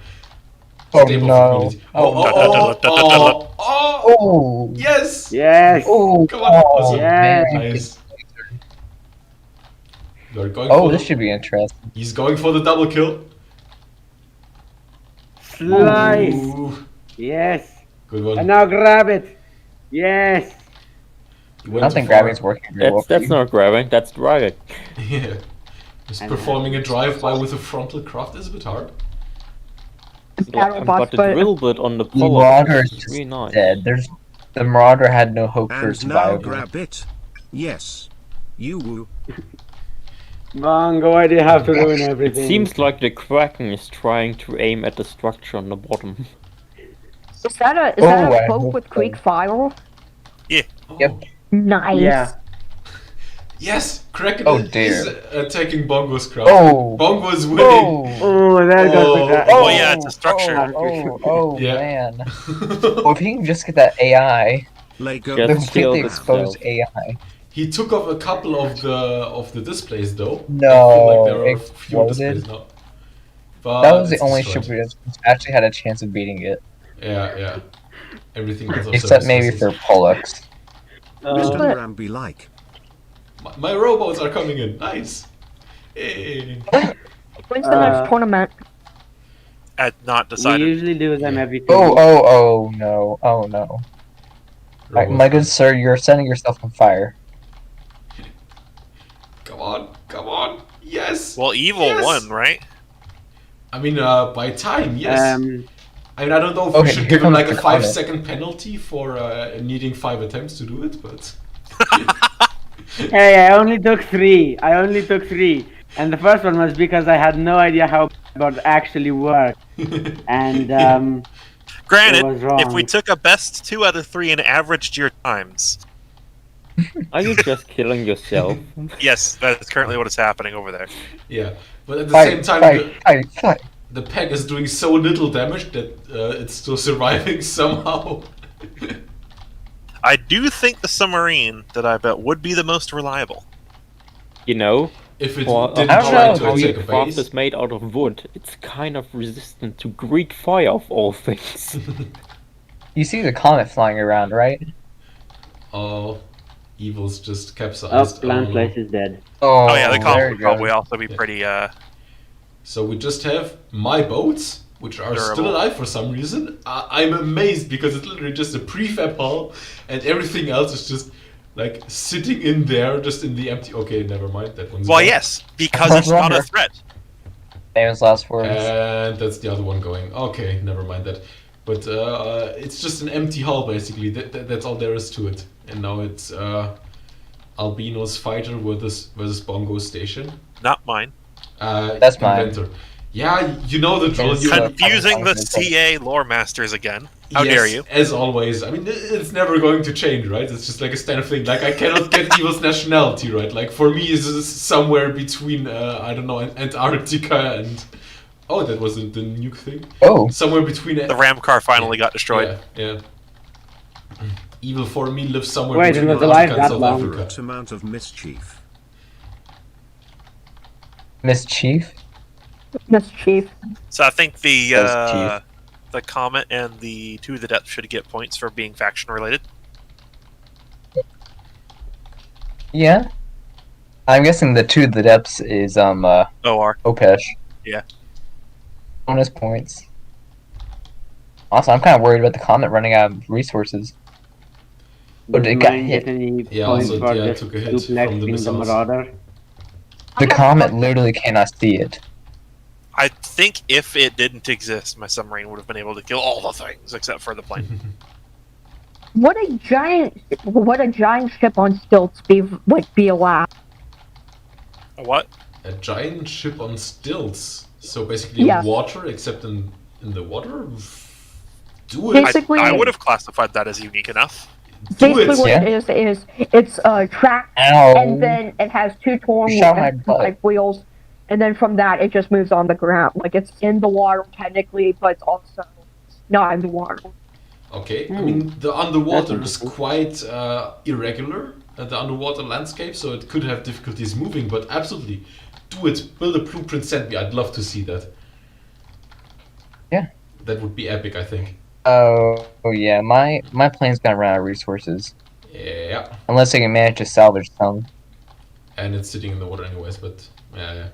Oh Staple no. community. Oh, Oh! Yes! Yes. Oh! Come on, awesome. Yeah. Nice. You're going Oh, for this should be interesting. He's going for the double kill. Slice. Ooh, Yes. good one. And now grab it. Yes. You I went don't too think far. grabbing's working very well. That's not grabbing, that's driving. Yeah. Just And performing a drive-by with a frontal craft is a bit hard. Battle bots, But the but drill bit on the The pull Marauder is is just really nice. dead. The Marauder had no hope for And now survival. grab it. Yes. You woo. Mongo, why do you have to ruin It everything? seems like the Kraken is trying to aim at the structure on the bottom. is that a Oh, I poke hope with so. Creek Fire? Oh. Yep. Nice. Yeah. Yes! Kraken Oh, is dear. attacking Bongo's craft. Oh! Bongo is winning! Oh! Oh, that got me. Oh, yeah, it's a structure. Oh, Yeah. man. Well, if he can just get that AI, Lego. Just the kill completely the exposed stealth. AI. He took off a couple of the displays though. No, I feel like there are it fewer exploded. displays now. But That was the it's only destroyed. ship which actually had a chance of beating it. Yeah. Everything else. Except maybe for Pollux. Mr. Ram be like. My robots are coming in. Nice. Hey. When's the next tournament? not We decided. usually do them every 2 Oh no. Oh no. Right, my good sir, you're setting yourself on fire. Come on. Yes. Well, evil Yes! won, right? I mean, by time, yes. I mean, I don't know if we Okay, should here give him comes like a the 5-second penalty for needing 5 attempts to do it, but. Hey, I only took 3. And the first one was because I had no idea how it actually worked. And Granted, It was wrong. if we took a best 2 out of 3 and averaged your times, Are you just killing yourself? yes, that's currently what is happening over there. Yeah, but at the same time, Fight. the pack is doing so little damage that it's still surviving somehow. I do think the submarine that I bet would be the most reliable. You know, If it for didn't I don't try know to how your attack a craft base. is made out of wood, it's kind of resistant to Greek fire of all things. You see the comet flying around, right? Oh, Evil's just oh, capsized. plant no. slice is dead. Oh, yeah, the there comp you would go. probably also be Yeah. pretty, So we just have my boats, which are still Durable. alive for some reason. I'm amazed because it's literally just a prefab hull, and everything else is just like sitting in there, just in the empty. Okay, never mind. That one's well, gone. yes, because it's not a threat. Famous last words. And that's the other one going. Okay, never mind that. But it's just an empty hull basically. That's all there is to it. And now it's Albino's fighter versus Bongo's station. Not mine. That's mine. Inventor. Yeah, you know the drill. It's You, Confusing the Confusing. CA lore masters again. How yes, dare you? As always. I mean, it's never going to change, right? It's just like a standard thing. Like, I cannot get Evil's nationality, right? Like, for me, it's somewhere between, I don't know, Antarctica and Oh, that was the nuke thing. Oh, Somewhere between The ram car finally got destroyed. Yeah. Evil for me lives somewhere Wait, between it was Antarctica alive and that South long? Africa. Great amount of mischief. mischief. Mischief. So I think Says the Comet and the To the Depth should get points for being faction related. Yeah. I'm guessing the To the Depths is OR. Opesh. Yeah. Bonus points. Also, I'm kind of worried about the Comet running out of resources. But it Does got mine hit. get any Yeah, points also, for yeah, just took a hit from the duplexing the missiles. Marauder? The Comet literally cannot see it. I think if it didn't exist, my submarine would have been able to kill all the things except for the plane. Would a giant ship on stilts be allowed? A what? A giant ship on stilts. So basically Yes. water, except in the water? Do it. Basically- I would have classified that as unique enough. Do Basically, it. what Yeah. it is it's tracked, Ow. and then it has two torn Shot my butt. like wheels, and then from that it just moves on the ground. Like it's in the water technically, but it's also not in the water. Okay, I mean, the underwater That's is interesting. quite irregular, the underwater landscape, so it could have difficulties moving, but absolutely, do it. Build a blueprint, send me. I'd love to see that. Yeah. That would be epic, I think. Oh yeah, my plane's gonna run out of resources. Yeah. Unless I can manage to salvage some. And it's sitting in the water anyways, but yeah.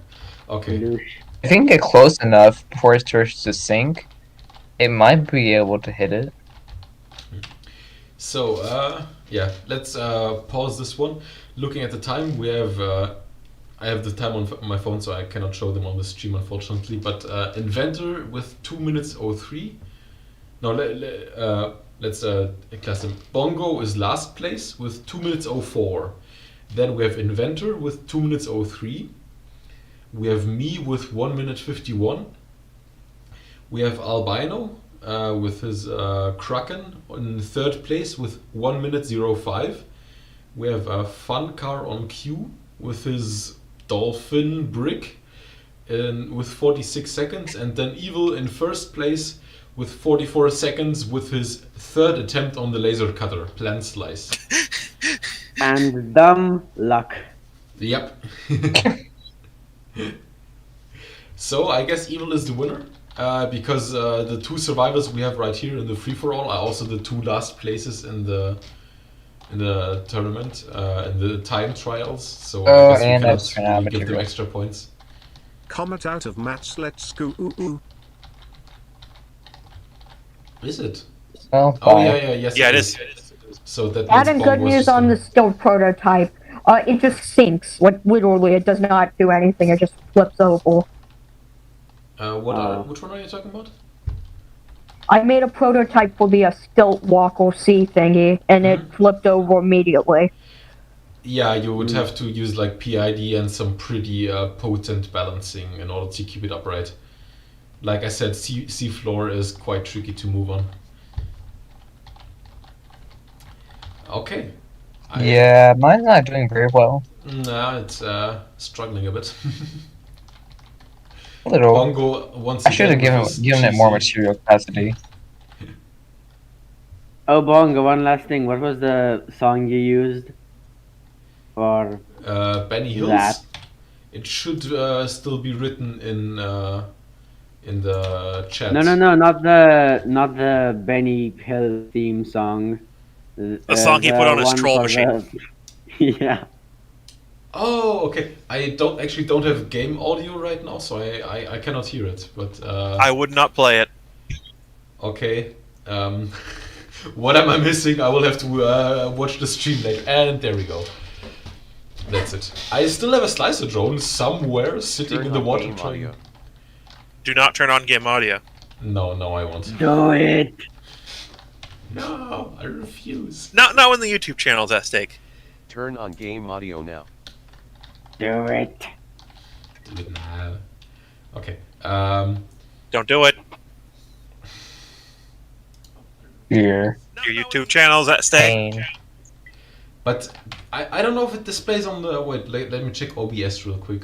Okay. Douche. If you can get close enough before it starts to sink, it might be able to hit it. So, yeah, let's pause this one. Looking at the time, we have, I have the time on my phone, so I cannot show them on the stream, unfortunately, but Inventor with 2 minutes 03. No, let's class them. Bongo is last place with 2 minutes 04. Then we have Inventor with 2 minutes 03. We have me with 1 minute 51. We have Albino with his Kraken in third place with 1 minute 05. We have Fun Car on Q with his Dolphin Brick with 46 seconds. And then Evil in first place with 44 seconds with his third attempt on the laser cutter, Plant Slice. And dumb luck. Yep. So I guess Evil is the winner because the two survivors we have right here in the free-for-all are also the two last places in the tournament, in the time trials. So Oh, I guess we and cannot that's really give them material. extra points. Comet out of mats, let's go. Is it? Well, Oh fine. yes. Yeah, it is. So that Bad means and good Bongo's news just on gonna- the stilt prototype. It just sinks. Like literally, it does not do anything. It just flips over. which one are you talking about? I made a prototype for the stilt walk or sea thingy, and it flipped over immediately. Yeah, you would have to use like PID and some pretty potent balancing in order to keep it upright. Like I said, sea floor is quite tricky to move on. Okay. Yeah, mine's not doing very well. Nah, it's struggling a bit. A little. Bongo once I should have again with his given it more cheesy- material capacity. Oh, Bongo, one last thing. What was the song you used for Benny Hills. that? It should still be written in the chat. No, not the Benny Hill theme song. The song he put on his troll machine. Yeah. Oh, okay. I don't have game audio right now, so I cannot hear it. But I would not play it. okay. What am I missing? I will have to watch the stream later. And there we go. That's it. I still have a slicer drone somewhere sitting in the water trying. Do not turn on game audio. No, I won't. Do it. No, I refuse. Not when the YouTube channel is at stake. Turn on game audio now. Do it. Do it now. Okay. Don't do it. Here. Your YouTube channel's at stake. Pain. But I don't know if it displays on the wait. Let me check OBS real quick.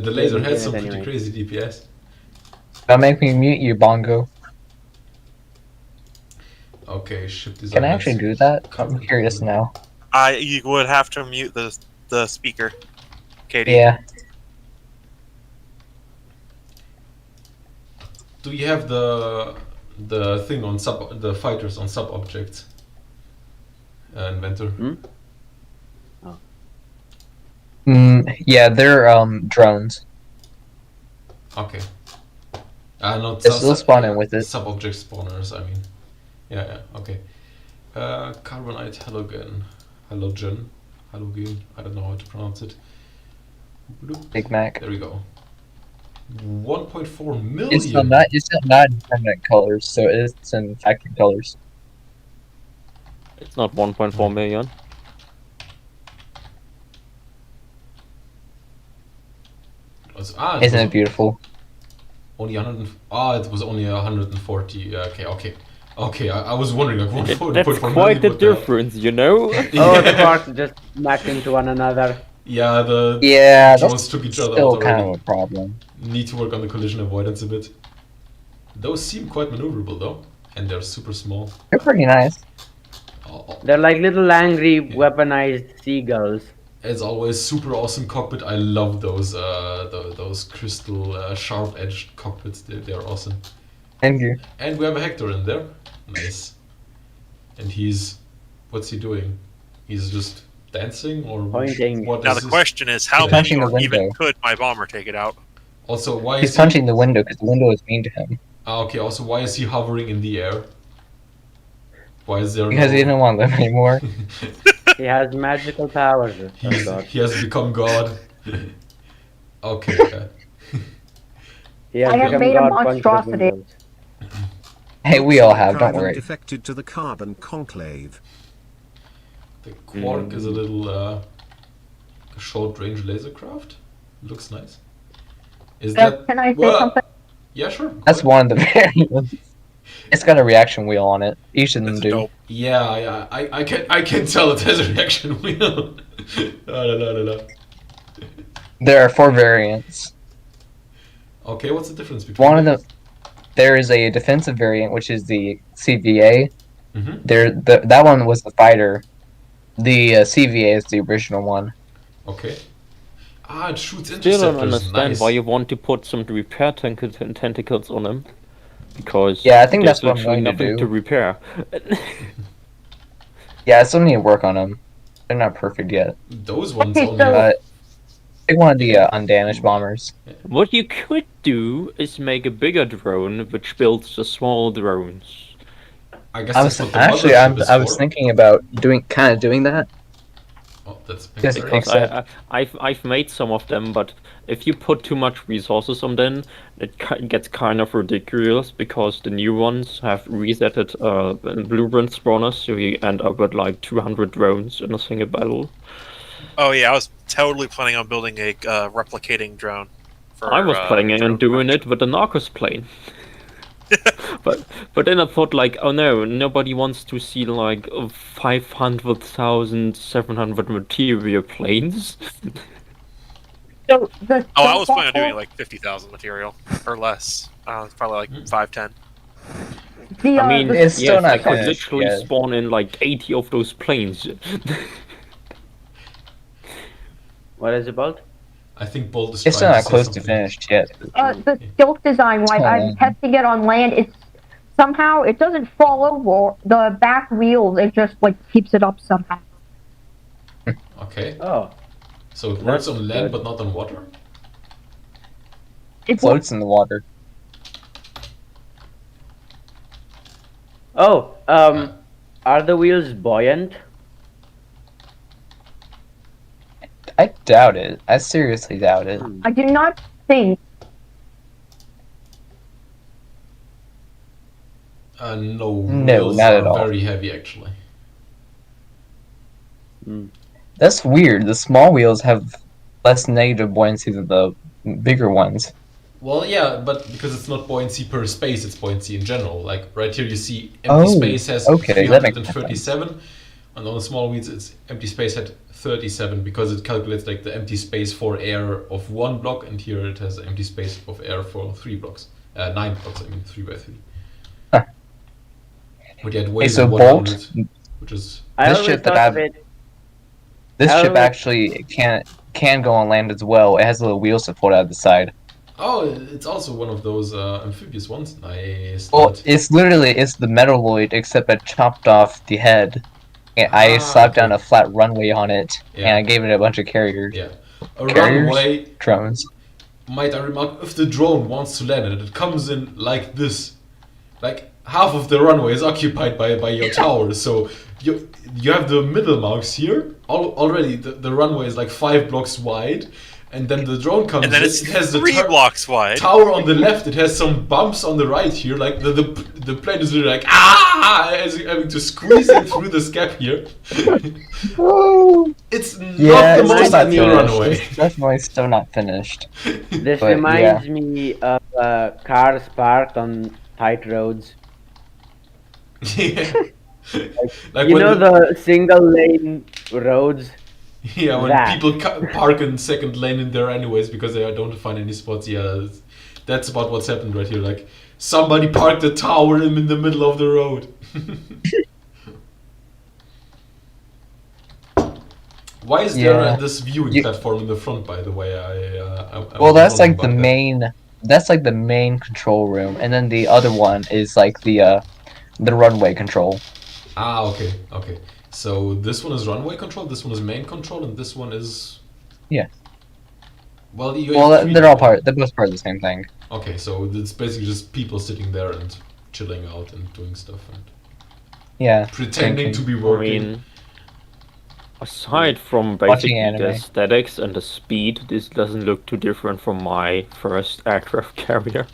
the laser has Yeah, some pretty anyway. crazy DPS. Don't make me mute you, Bongo. Okay, ship design. Can I actually do that? I'm curious now. You would have to mute the speaker, Katie. Yeah. Do you have the thing on the fighters on sub objects? Inventor. Yeah, they're drones. Okay. Not It's still spawning with it. Sub object spawners. I mean. Yeah. Okay. Carbonite halogen. Halogen. I don't know how to pronounce it. Bloop. Big Mac. There we go. 1.4 million. It's still not in permanent colors, so it's in factory colors. It's not 1.4 million. Isn't it beautiful? Only 100. It was only 140. Okay. I was wondering like 1.4 That's quite the difference, you know. Oh, the parts just smack into one another. Yeah, the That's drones took each other still out kind already. of a problem. Need to work on the collision avoidance a bit. Those seem quite maneuverable though, and they're super small. They're pretty nice. They're like little angry weaponized seagulls. As always, super awesome cockpit. I love those crystal sharp-edged cockpits. They're awesome. Thank you. And we have a Hector in there. Nice. And what's he doing? He's just dancing or Pointing. What Now is the this? question is, how He's many punching the or even window. could my bomber take it out? Also, why He's is punching the window because the window is mean to him. Okay. Also, why is he hovering in the air? Why is there? Because he didn't want them anymore. He has magical powers. Oh, He has become God. Okay. He has I have become made a God punch the monstrosity. windows. Hey, we all have, don't Carbon worry. defected to the carbon conclave. The Quark is a little short-range laser craft. Looks nice. Is that? Can I say Well, something? Yeah, sure. Go That's ahead. one of the variants. It's got a reaction wheel on it. Each of them That's do. dope. Yeah. I can tell it has a reaction wheel. La. There are 4 variants. Okay, what's the difference between One of them, there is a defensive variant, which is the CVA. Mm-hmm. That one was the fighter. The CVA is the original one. Okay. It shoots Still interceptors. don't understand Nice. why you want to put some repair tentacles on him. Because Yeah, I think there's that's what I'm literally going to nothing do. to repair. Yeah, I still need to work on them. They're not perfect yet. Those ones Okay, only so- have Take one of the undamaged bombers. What you could do is make a bigger drone, which builds the small drones. I guess I that's was what the actually, mothership is I was for. thinking about doing that. Oh, that's Just very- makes Because I've made some of them, but if you put too much resources on them, it gets kind of ridiculous because the new ones have resetted blueprint spawners, so you end up with like 200 drones in a single battle. Oh yeah, I was totally planning on building a replicating drone. I was planning on doing it with the Narcos plane. But then I thought like, oh no, nobody wants to see like 500,700 material planes. So the Oh, I was planning on Stoke doing like 50,000 material or less. It's probably like 510. the, I mean, It's still yes, not I could finished literally yet. spawn in like 80 of those planes. What is it about? I think Bolt is It's still trying not to say close to something. finished yet. the silk design, like I'm testing it on land, it's somehow it doesn't fall over the back wheels. It just like keeps it up somehow. Okay. Oh, So it works That's on land good. but not on water? It Floats in the water. oh. Are the wheels buoyant? I doubt it. I seriously doubt it. I do not think. No, No, wheels not are at all. very heavy actually. That's weird. The small wheels have less negative buoyancy than the bigger ones. Well, yeah, but because it's not buoyancy per space, it's buoyancy in general. Like right here, you see empty Oh, space has okay, that makes 337, and on the small wheels, it's empty space had 37 because it calculates like the empty space for air of 1 block, and here it has empty space of air for 3 blocks, 9 blocks. I mean 3 by 3. Huh. But yeah, it Hey, weighs so 100, Bolt, which is I This always ship that thought of I've- it. this I ship always- actually can go on land as well. It has a little wheel support out the side. oh, it's also one of those amphibious ones. Nice. Well, it's the metalloid except I chopped off the head. And I Ah, slapped down okay. a flat runway on it, Yeah. and I gave it a bunch of carriers. Yeah, a Carriers? runway. Drones. Might I remark, if the drone wants to land it, it comes in like this. Like half of the runway is occupied by your tower, so you have the middle marks here. Already the runway is like 5 blocks wide, and then the drone comes And then in. it's It has the 3 blocks wide. tower on the left. It has some bumps on the right here. Like the plane is really like as having to squeeze in through this gap here. It's not Yeah, the it's most still not ideal finished. runway. It's definitely still not finished. This But, reminds me of cars parked on tight roads. Yeah. Like You when know the single lane roads? yeah, when that. people park in second lane in there anyways because they don't find any spots. Yeah, that's about what's happened right here. Like somebody parked a tower in the middle of the road. Why is there Yeah. this viewing You- platform in the front? By the way, I Well, was that's wondering like the about that. main. That's like the main control room, and then the other one is like the runway control. Ah, okay, okay. So this one is runway control, this one is main control, and this one is. Yeah. Well, you Well, have three they're all people. they're both part of the same thing. Okay, so it's basically just people sitting there and chilling out and doing stuff and Yeah. pretending to be I working. mean, aside from Watching basically anime. the aesthetics and the speed, this doesn't look too different from my first aircraft carrier.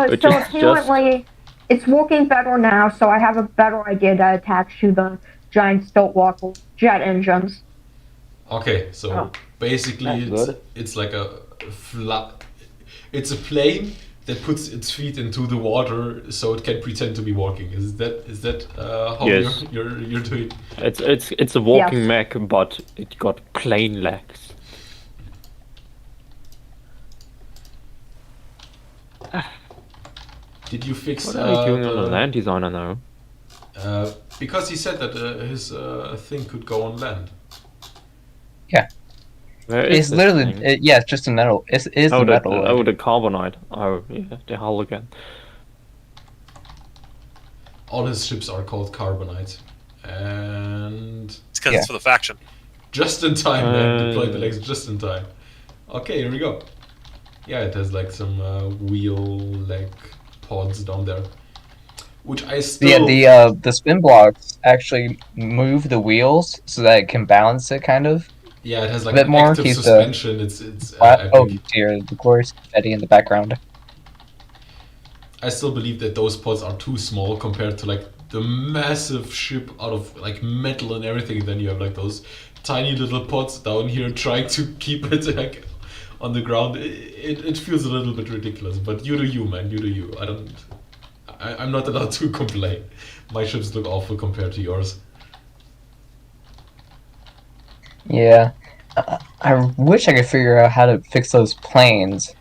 Which So is apparently, it's working better now. So I have a better idea to attach to the giant Stoltwalker jet engines. Okay, so Oh, basically that's good. it's like a flat. It's a plane that puts its feet into the water so it can pretend to be walking. Is that how Yes. you're doing? It's a walking Yes. mech, but it got plain legs. Did you fix What are we doing on the land designer now? because he said that his thing could go on land. Where is It's this literally thing? yeah, it's just a metal. It is Oh, a the metal. the carbonite. Oh, yeah, the hull again. All his ships are called carbonite, and It's because Yeah. it's for the faction. Just in time, man. Deploy the legs just in time. Okay, here we go. Yeah, it has like some wheel leg pods down there. Which I still... Yeah, the spin blocks actually move the wheels so that it can balance it, kind of. Yeah, it has like A bit an more, active keep the- suspension. It's Oh epic. dear, the glorious confetti in the background. I still believe that those pods are too small compared to like the massive ship out of like metal and everything. Then you have like those tiny little pods down here trying to keep it like on the ground. It feels a little bit ridiculous, but you do you, man. You do you. I'm not allowed to complain. My ships look awful compared to yours. Yeah. I wish I could figure out how to fix those planes.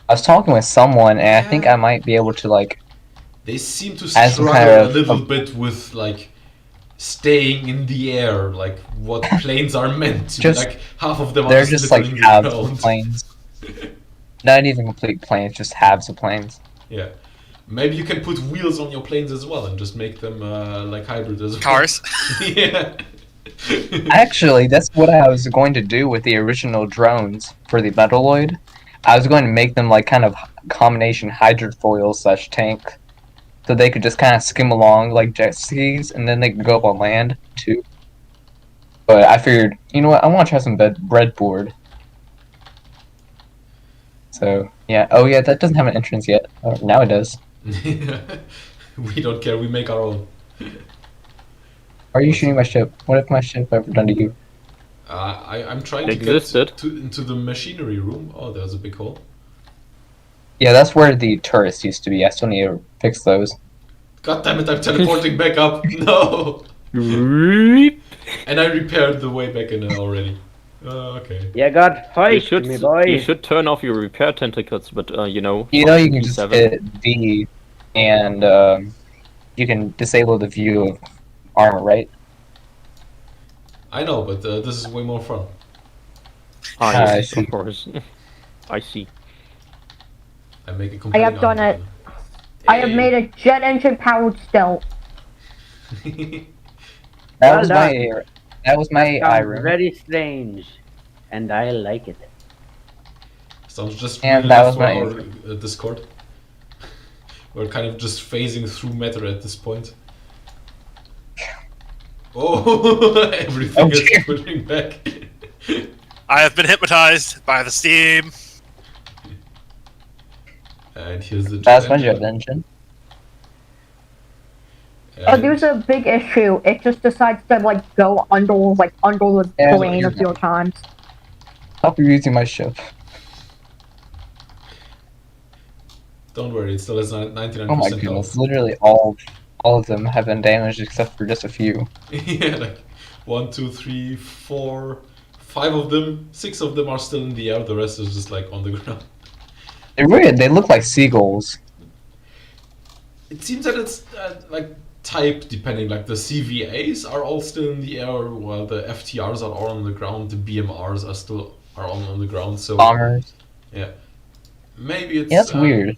I was talking with someone, and I think I might be able to, like... They seem to As some struggle kind a of- little bit with like staying in the air, like what planes are meant to. Just- Like half of them are They're just, like, literally halves ground. of planes. Not even complete planes, just halves of planes. Yeah. Maybe you can put wheels on your planes as well and just make them like hybrid as well. Cars. Yeah. Actually, that's what I was going to do with the original drones for the Metalloid. I was going to make them like kind of combination hydrofoil / tank, so they could just kind of skim along like jet skis, and then they could go up on land too. But I figured, you know what? I want to try some breadboard. So yeah. Oh yeah, that doesn't have an entrance yet. Oh, now it does. We don't care. We make our own. Are you shooting my ship? What if my ship ever done to you? I'm trying It to existed. get into the machinery room. Oh, there's a big hole. Yeah, that's where the turrets used to be. I still need to fix those. God damn it! I'm teleporting back up. No. Reap. And I repaired the way back in already. Okay. You got You fight, should me boy. you should turn off your repair tentacles, but you know. You know, you can just E7. hit D, and you can disable the view of armor, right? I know, but this is way more fun. Ah, I yes, see. of course. I see. I make a I compelling have done it. argument. I have made a jet engine powered stealth. That Well was my Sounds iron. very strange, and I like it. Sounds just And really that enough was for my our Discord. We're kind of just phasing through matter at this point. Oh, everything Oh, is dear. pushing back. I have been hypnotized by the steam. And here's the That's my jet engine. Oh, there's a big issue. It just decides to like go under the Yeah, plane a you're few right. times. Stop using my ship. Don't worry, it still has 99% Oh my health. goodness! Literally all of them have been damaged except for just a few. Yeah, like 1, 2, 3, 4, 5 of them, 6 of them are still in the air. The rest is just like on the ground. They're weird. They look like seagulls. It seems that it's like type depending. Like the CVAs are all still in the air, while the FTRs are all on the ground. The BMRs are all on the ground. So Bombers. yeah, maybe it's Yeah, that's weird.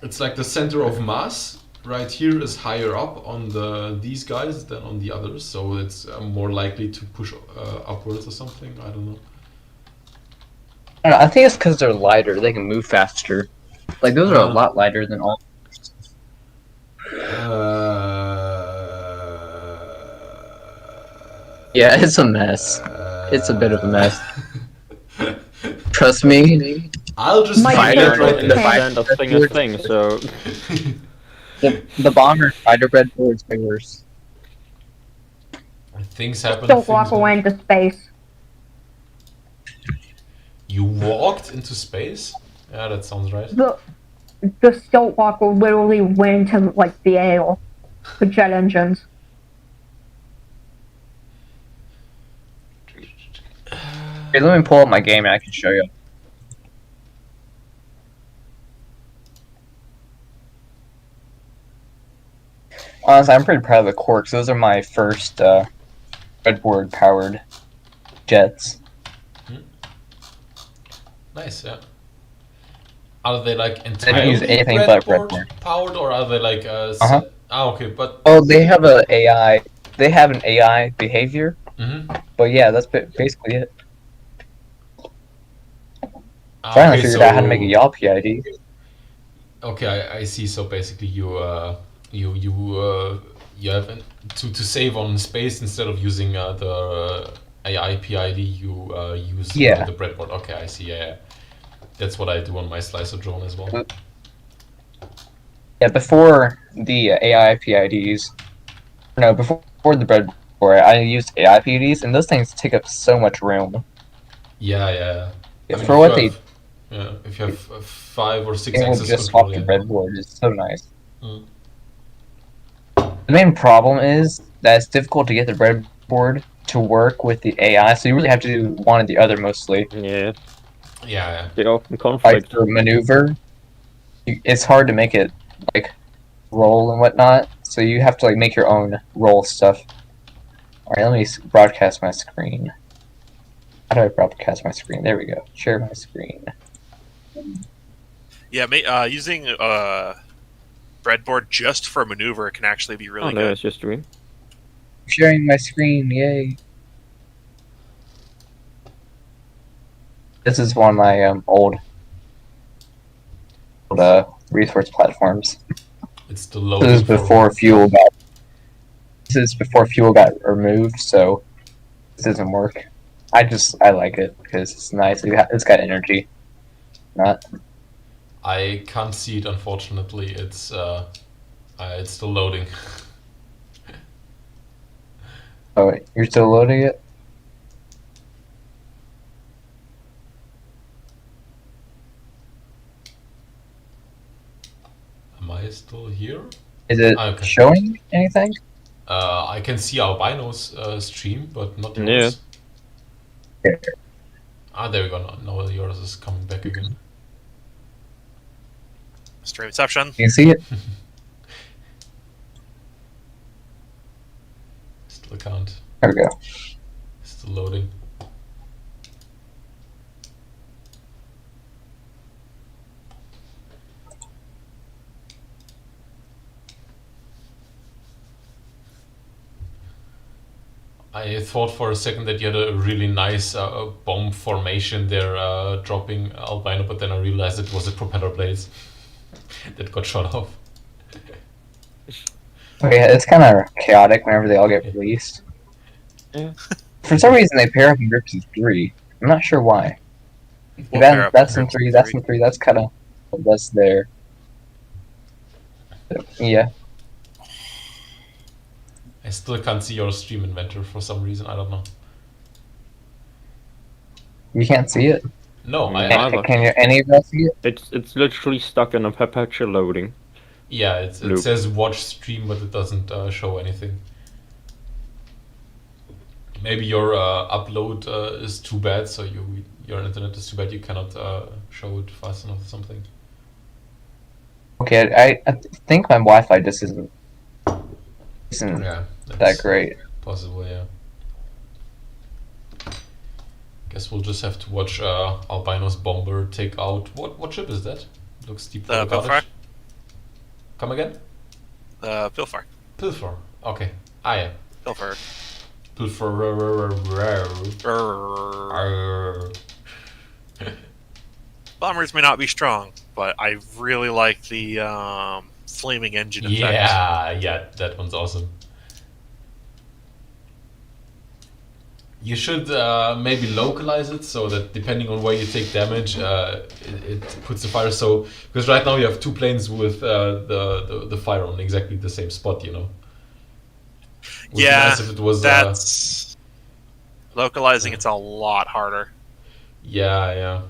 It's like the center of mass right here is higher up on these guys than on the others, so it's more likely to push upwards or something. I don't know. I don't know, I think it's because they're lighter. They can move faster. Like those are a lot lighter than all. Yeah, it's a mess. It's a bit of a mess. Trust me. I'll just My leave that favorite right in there. the stand of thing is thing, so The bomber fighter bread board's way worse. Things happen. Don't things walk move. away into space. You walked into space? Yeah, that sounds right. The stilt walk will literally went into like the air. The jet engines. Here, let me pull up my game and I can show you. Honestly, I'm pretty proud of the Quarks. Those are my first breadboard powered jets. Nice, yeah. Are they like I entirely don't use anything but breadboard breadboard. powered, or are they like Uh-huh. okay, but Oh, they have an AI behavior, But yeah, that's basically it. Finally figured out how to make a yaw PID. Okay, I see. So basically, you have to save on space instead of using the AI PID. You use the breadboard. Okay, I see. Yeah, that's what I do on my slicer drone as well. Yeah, before the AI PIDs, no, before the breadboard, I used AI PIDs, and those things take up so much room. Yeah. I mean, for what they. Yeah, if you have 5 or 6 It will axis just control, swap the breadboard. It's so nice. Mm. The main problem is that it's difficult to get the breadboard to work with the AI, so you really have to do one or the other mostly. Yeah. They often conflict. Like for maneuver, it's hard to make it like roll and whatnot, so you have to like make your own roll stuff. Alright, let me broadcast my screen. How do I broadcast my screen? There we go. Share my screen. Yeah, using breadboard just for maneuver can actually be really good. It's your stream. Sharing my screen, yay! This is one of my old resource platforms. It's the loading. This is before fuel got. This is before fuel got removed, so this doesn't work. I like it because it's nice. It's got energy. Not. I can't see it, unfortunately. It's still loading. Oh, wait, you're still loading it? Am I still here? Is it showing anything? I can see Albino's stream, but not yours. Yeah. There we go. Now yours is coming back again. Streamception. You see it? Still can't. There we go. Still loading. I thought for a second that you had a really nice bomb formation there, dropping Albino, but then I realized it was the propeller blades that got shot off. Oh yeah, it's kind of chaotic whenever they all get released. Yeah. For some reason, they pair up in groups of 3. I'm not sure why. That's in 3. That's in 3. That's kind of what's there. So, yeah. I still can't see your stream inventor for some reason. I don't know. You can't see it? No, Can any of us see it? It's literally stuck in a perpetual loading. Yeah, it says watch stream, but it doesn't show anything. Maybe your upload is too bad, so your internet is too bad. You cannot show it fast enough or something. Okay, I think my Wi-Fi just isn't that great. Possible, yeah. Guess we'll just have to watch Albino's bomber take out what ship is that? Looks deep. Pilfar. Come again? Pilfar. Pilfar. Okay. Yeah. Pilfar. Bombers may not be strong, but I really like the flaming engine effect. Yeah, that one's awesome. You should maybe localize it so that depending on where you take damage, it puts the fire. So because right now you have 2 planes with the fire on exactly the same spot, you know. Would be nice if it was, that's localizing. It's a lot harder. Yeah.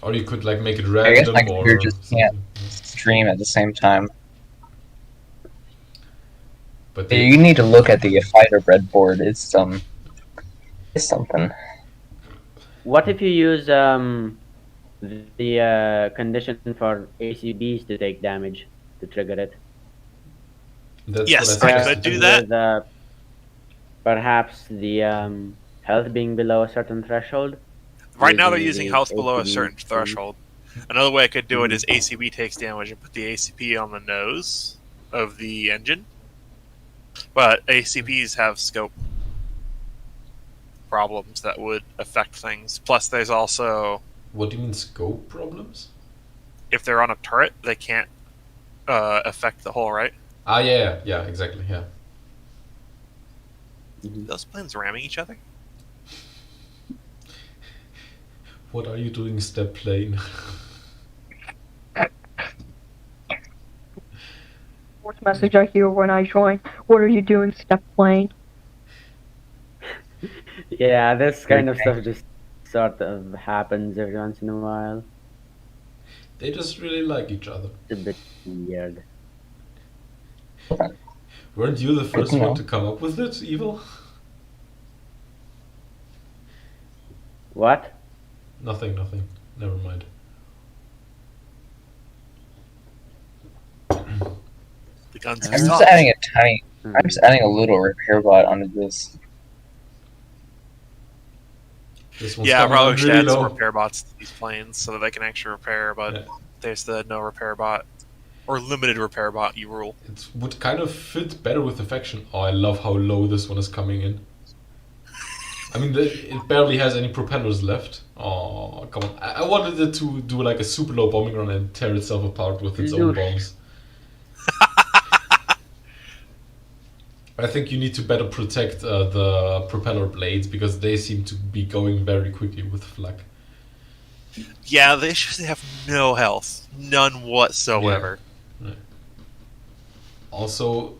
Or you could like make it random. I guess my computer just can't stream at the same time. But you need to look at the fighter breadboard. It's something. What if you use the condition for ACBs to take damage to trigger it? Yes, I could do that. Perhaps the health being below a certain threshold. Right now they're using health below a certain threshold. Another way I could do it is ACB takes damage and put the ACP on the nose of the engine. But ACPs have scope. problems that would affect things. Plus, there's also, What do you mean scope problems? if they're on a turret, they can't affect the hull, right? Ah, yeah, exactly, yeah. Those planes ramming each other? What are you doing, step plane? Fourth message I hear when I join. What are you doing, step plane? Yeah, this kind of stuff just sort of happens every once in a while. They just really like each other. It's a bit weird. Weren't you the first to know. one to come up with it, Evil? What? Nothing. Never mind. The guns I'm are just tough. adding I'm just adding a little repair bot onto this. This one's Yeah, coming probably on should really add some low. repair bots to these planes so that they can actually repair, but Yeah. there's the no repair bot. Or limited repair bot, you rule. It would kind of fit better with the faction. Oh, I love how low this one is coming in. I mean, it barely has any propellers left. Oh, come on. I wanted it to do like a super low bombing run and tear itself apart with its own Loosh. bombs. I think you need to better protect the propeller blades because they seem to be going very quickly with flak. Yeah, the issue is they have no health. None whatsoever. Also,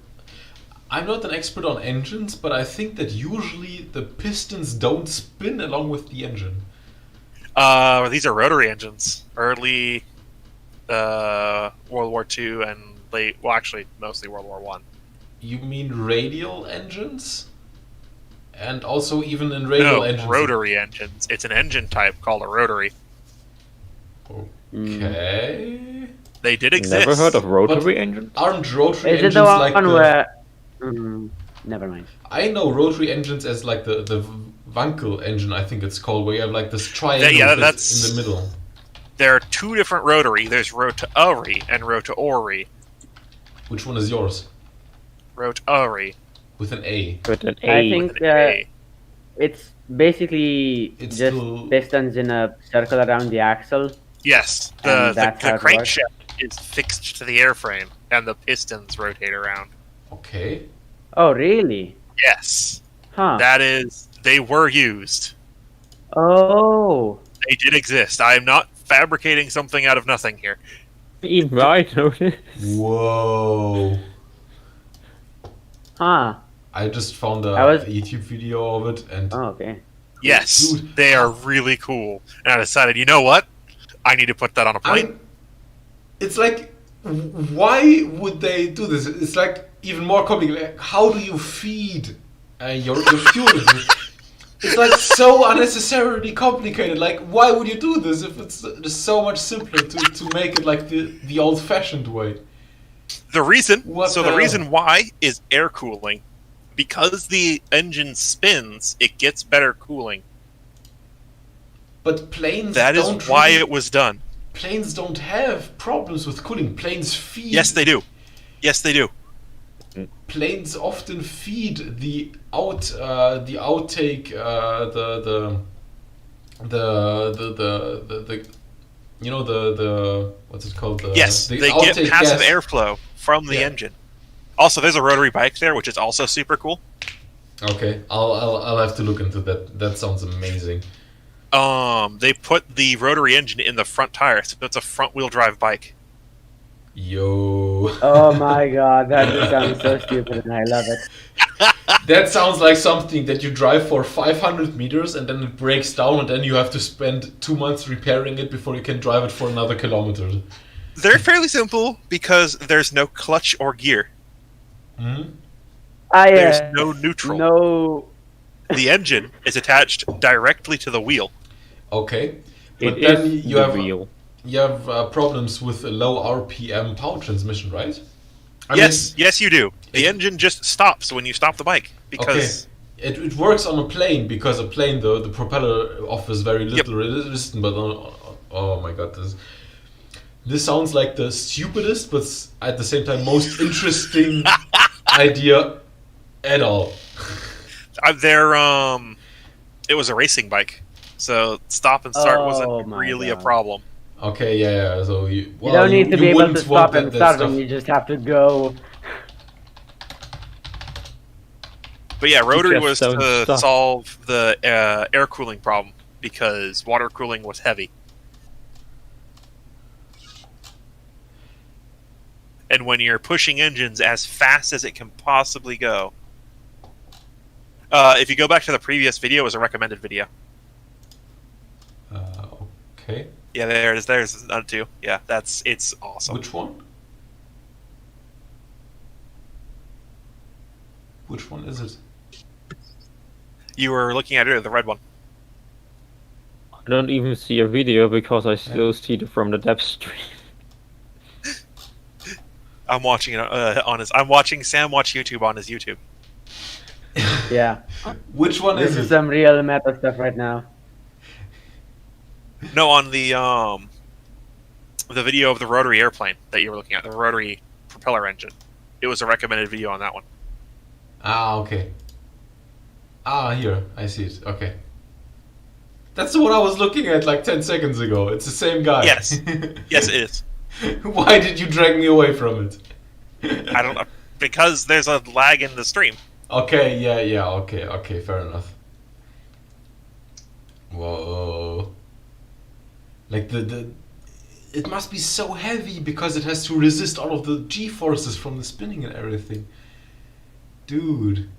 I'm not an expert on engines, but I think that usually the pistons don't spin along with the engine. These are rotary engines. Early World War II and late, well, actually, mostly World War One. You mean radial engines? And also even in radial No, engines. rotary engines. It's an engine type called a rotary. Okay. They did exist. Never heard of rotary But engines? Aren't rotary Is it engines the one like the... where... never mind. I know rotary engines as like the Wankel engine, I think it's called, where you have like this triangle Yeah, bit that's- in the middle. There are two different rotary. There's rotary and rotori. Which one is yours? Rotary. With an A. With an I A. think With an A. it's basically It's just still- pistons in a circle around the axle. Yes, And that's how the it works? crankshaft is fixed to the airframe, and the pistons rotate around. Okay. Oh, really? Yes, Huh. that is. They were used. Oh. They did exist. I am not fabricating something out of nothing here. Even I noticed. Whoa. Huh. I just found a I was- YouTube video of it and Oh, okay. Yes, Dude. they are really cool. And I decided, you know what? I need to put that on a plane. it's like, why would they do this? It's like even more complicated. Like, how do you feed your fuel? It's like so unnecessarily complicated. Like, why would you do this if it's just so much simpler to make it like the old-fashioned way? The reason, What so the the hell? reason why is air cooling. Because the engine spins, it gets better cooling. But planes That is don't why really- it was done. Planes don't have problems with cooling. Planes feed. Yes, they do. Yes, they do. Planes often feed the outtake, the you know the what's it called? Yes, the they get outtake passive gas. airflow from the Yeah. engine. Also, there's a rotary bike there, which is also super cool. Okay, I'll have to look into that. That sounds amazing. They put the rotary engine in the front tire, so it's a front-wheel drive bike. Yo, Oh my god, that just sounds so stupid and I love it. that sounds like something that you drive for 500 meters and then it breaks down and then you have to spend 2 months repairing it before you can drive it for another kilometer. They're fairly simple because there's no clutch or gear. Hmm? There's no neutral. No. The engine is attached directly to the wheel. Okay, It but then is you the have wheel. problems with a low RPM power transmission, right? I Yes, yes, you do. The engine just stops when you stop the bike because it works on a plane because a plane the propeller offers very little resistance, but oh my god, this sounds like the stupidest but at the same time most interesting idea at all. they're It was a racing bike, so stop and start Oh wasn't my really a God. problem. Okay, yeah. So You don't need to be able to wouldn't want stop and that start stuff. when you just have to go. But yeah, rotary just was don't to stop. solve the air cooling problem because water cooling was heavy. And when you're pushing engines as fast as it can possibly go, if you go back to the previous video, it was a recommended video. Okay. Yeah, there it is. There's another two. Yeah, it's awesome. Which one? Which one is it? You were looking at it, the red one. I don't even see a video because I still see it from the depth stream. I'm watching it on his. I'm watching Sam watch YouTube on his YouTube. Yeah. Which one This is is it? some real meta stuff right now. No, on the video of the rotary airplane that you were looking at, the rotary propeller engine. It was a recommended video on that one. Ah, okay. Ah, here. I see it. Okay. That's the one I was looking at like 10 seconds ago. It's the same guy. Yes. Yes, it is. Why did you drag me away from it? I don't know because there's a lag in the stream. Okay, yeah, okay, fair enough. Whoa. Like it must be so heavy because it has to resist all of the G-forces from the spinning and everything. Dude.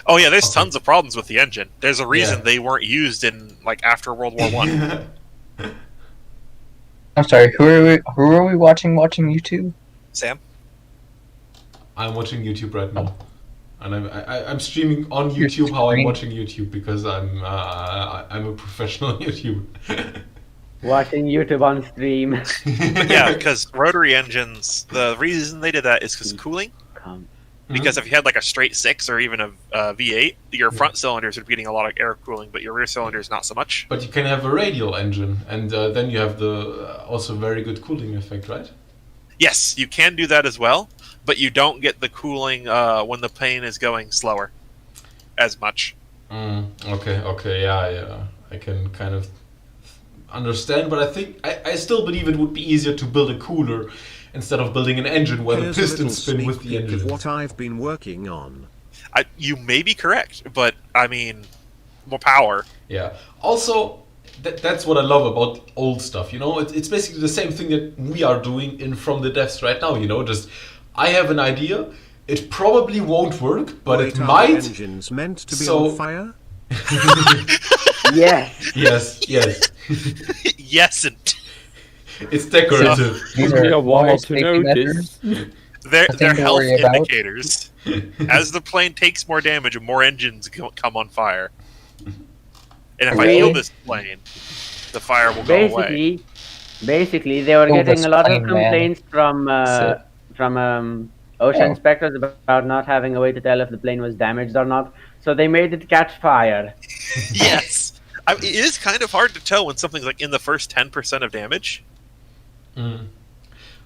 Oh yeah, there's Okay. tons of problems with the engine. There's a reason Yeah. they weren't used in like after World War One. I'm sorry. Who are we watching YouTube? Sam? I'm watching YouTube right now. And I'm streaming on You're YouTube how I'm streaming? watching YouTube because I'm a professional YouTuber. Watching YouTube on stream. But yeah, because rotary engines, the reason they did that is because cooling. Come. Because if you had like a straight 6 or even a V8, your front cylinders would be getting a lot of air cooling, but your rear cylinders not so much. But you can have a radial engine, and then you have the also very good cooling effect, right? Yes, you can do that as well, but you don't get the cooling when the plane is going slower as much. Okay, yeah. I can kind of understand, but I think I still believe it would be easier to build a cooler instead of building an engine where Here's the a little pistons spin sneak with the peek engine. of what I've been working on. You may be correct, but I mean, more power. Yeah. Also, that's what I love about old stuff. You know, it's basically the same thing that we are doing in From the Depths right now. You know, just I have an idea. It probably won't work, but Wait, it are the might. engines meant to be So- on fire? Yes. Yes. Yes, and It's decorative. These We are are wild more to safety notice. measures. they're Nothing to health worry about. indicators. As the plane takes more damage, more engines come on fire. And if I Really? kill this plane, the fire will go away. Basically, they were Oh, getting that's a lot of fine, man. complaints Sick. from ocean Oh. inspectors about not having a way to tell if the plane was damaged or not. So they made it catch fire. Yes. It is kind of hard to tell when something's like in the first 10% of damage. Mm.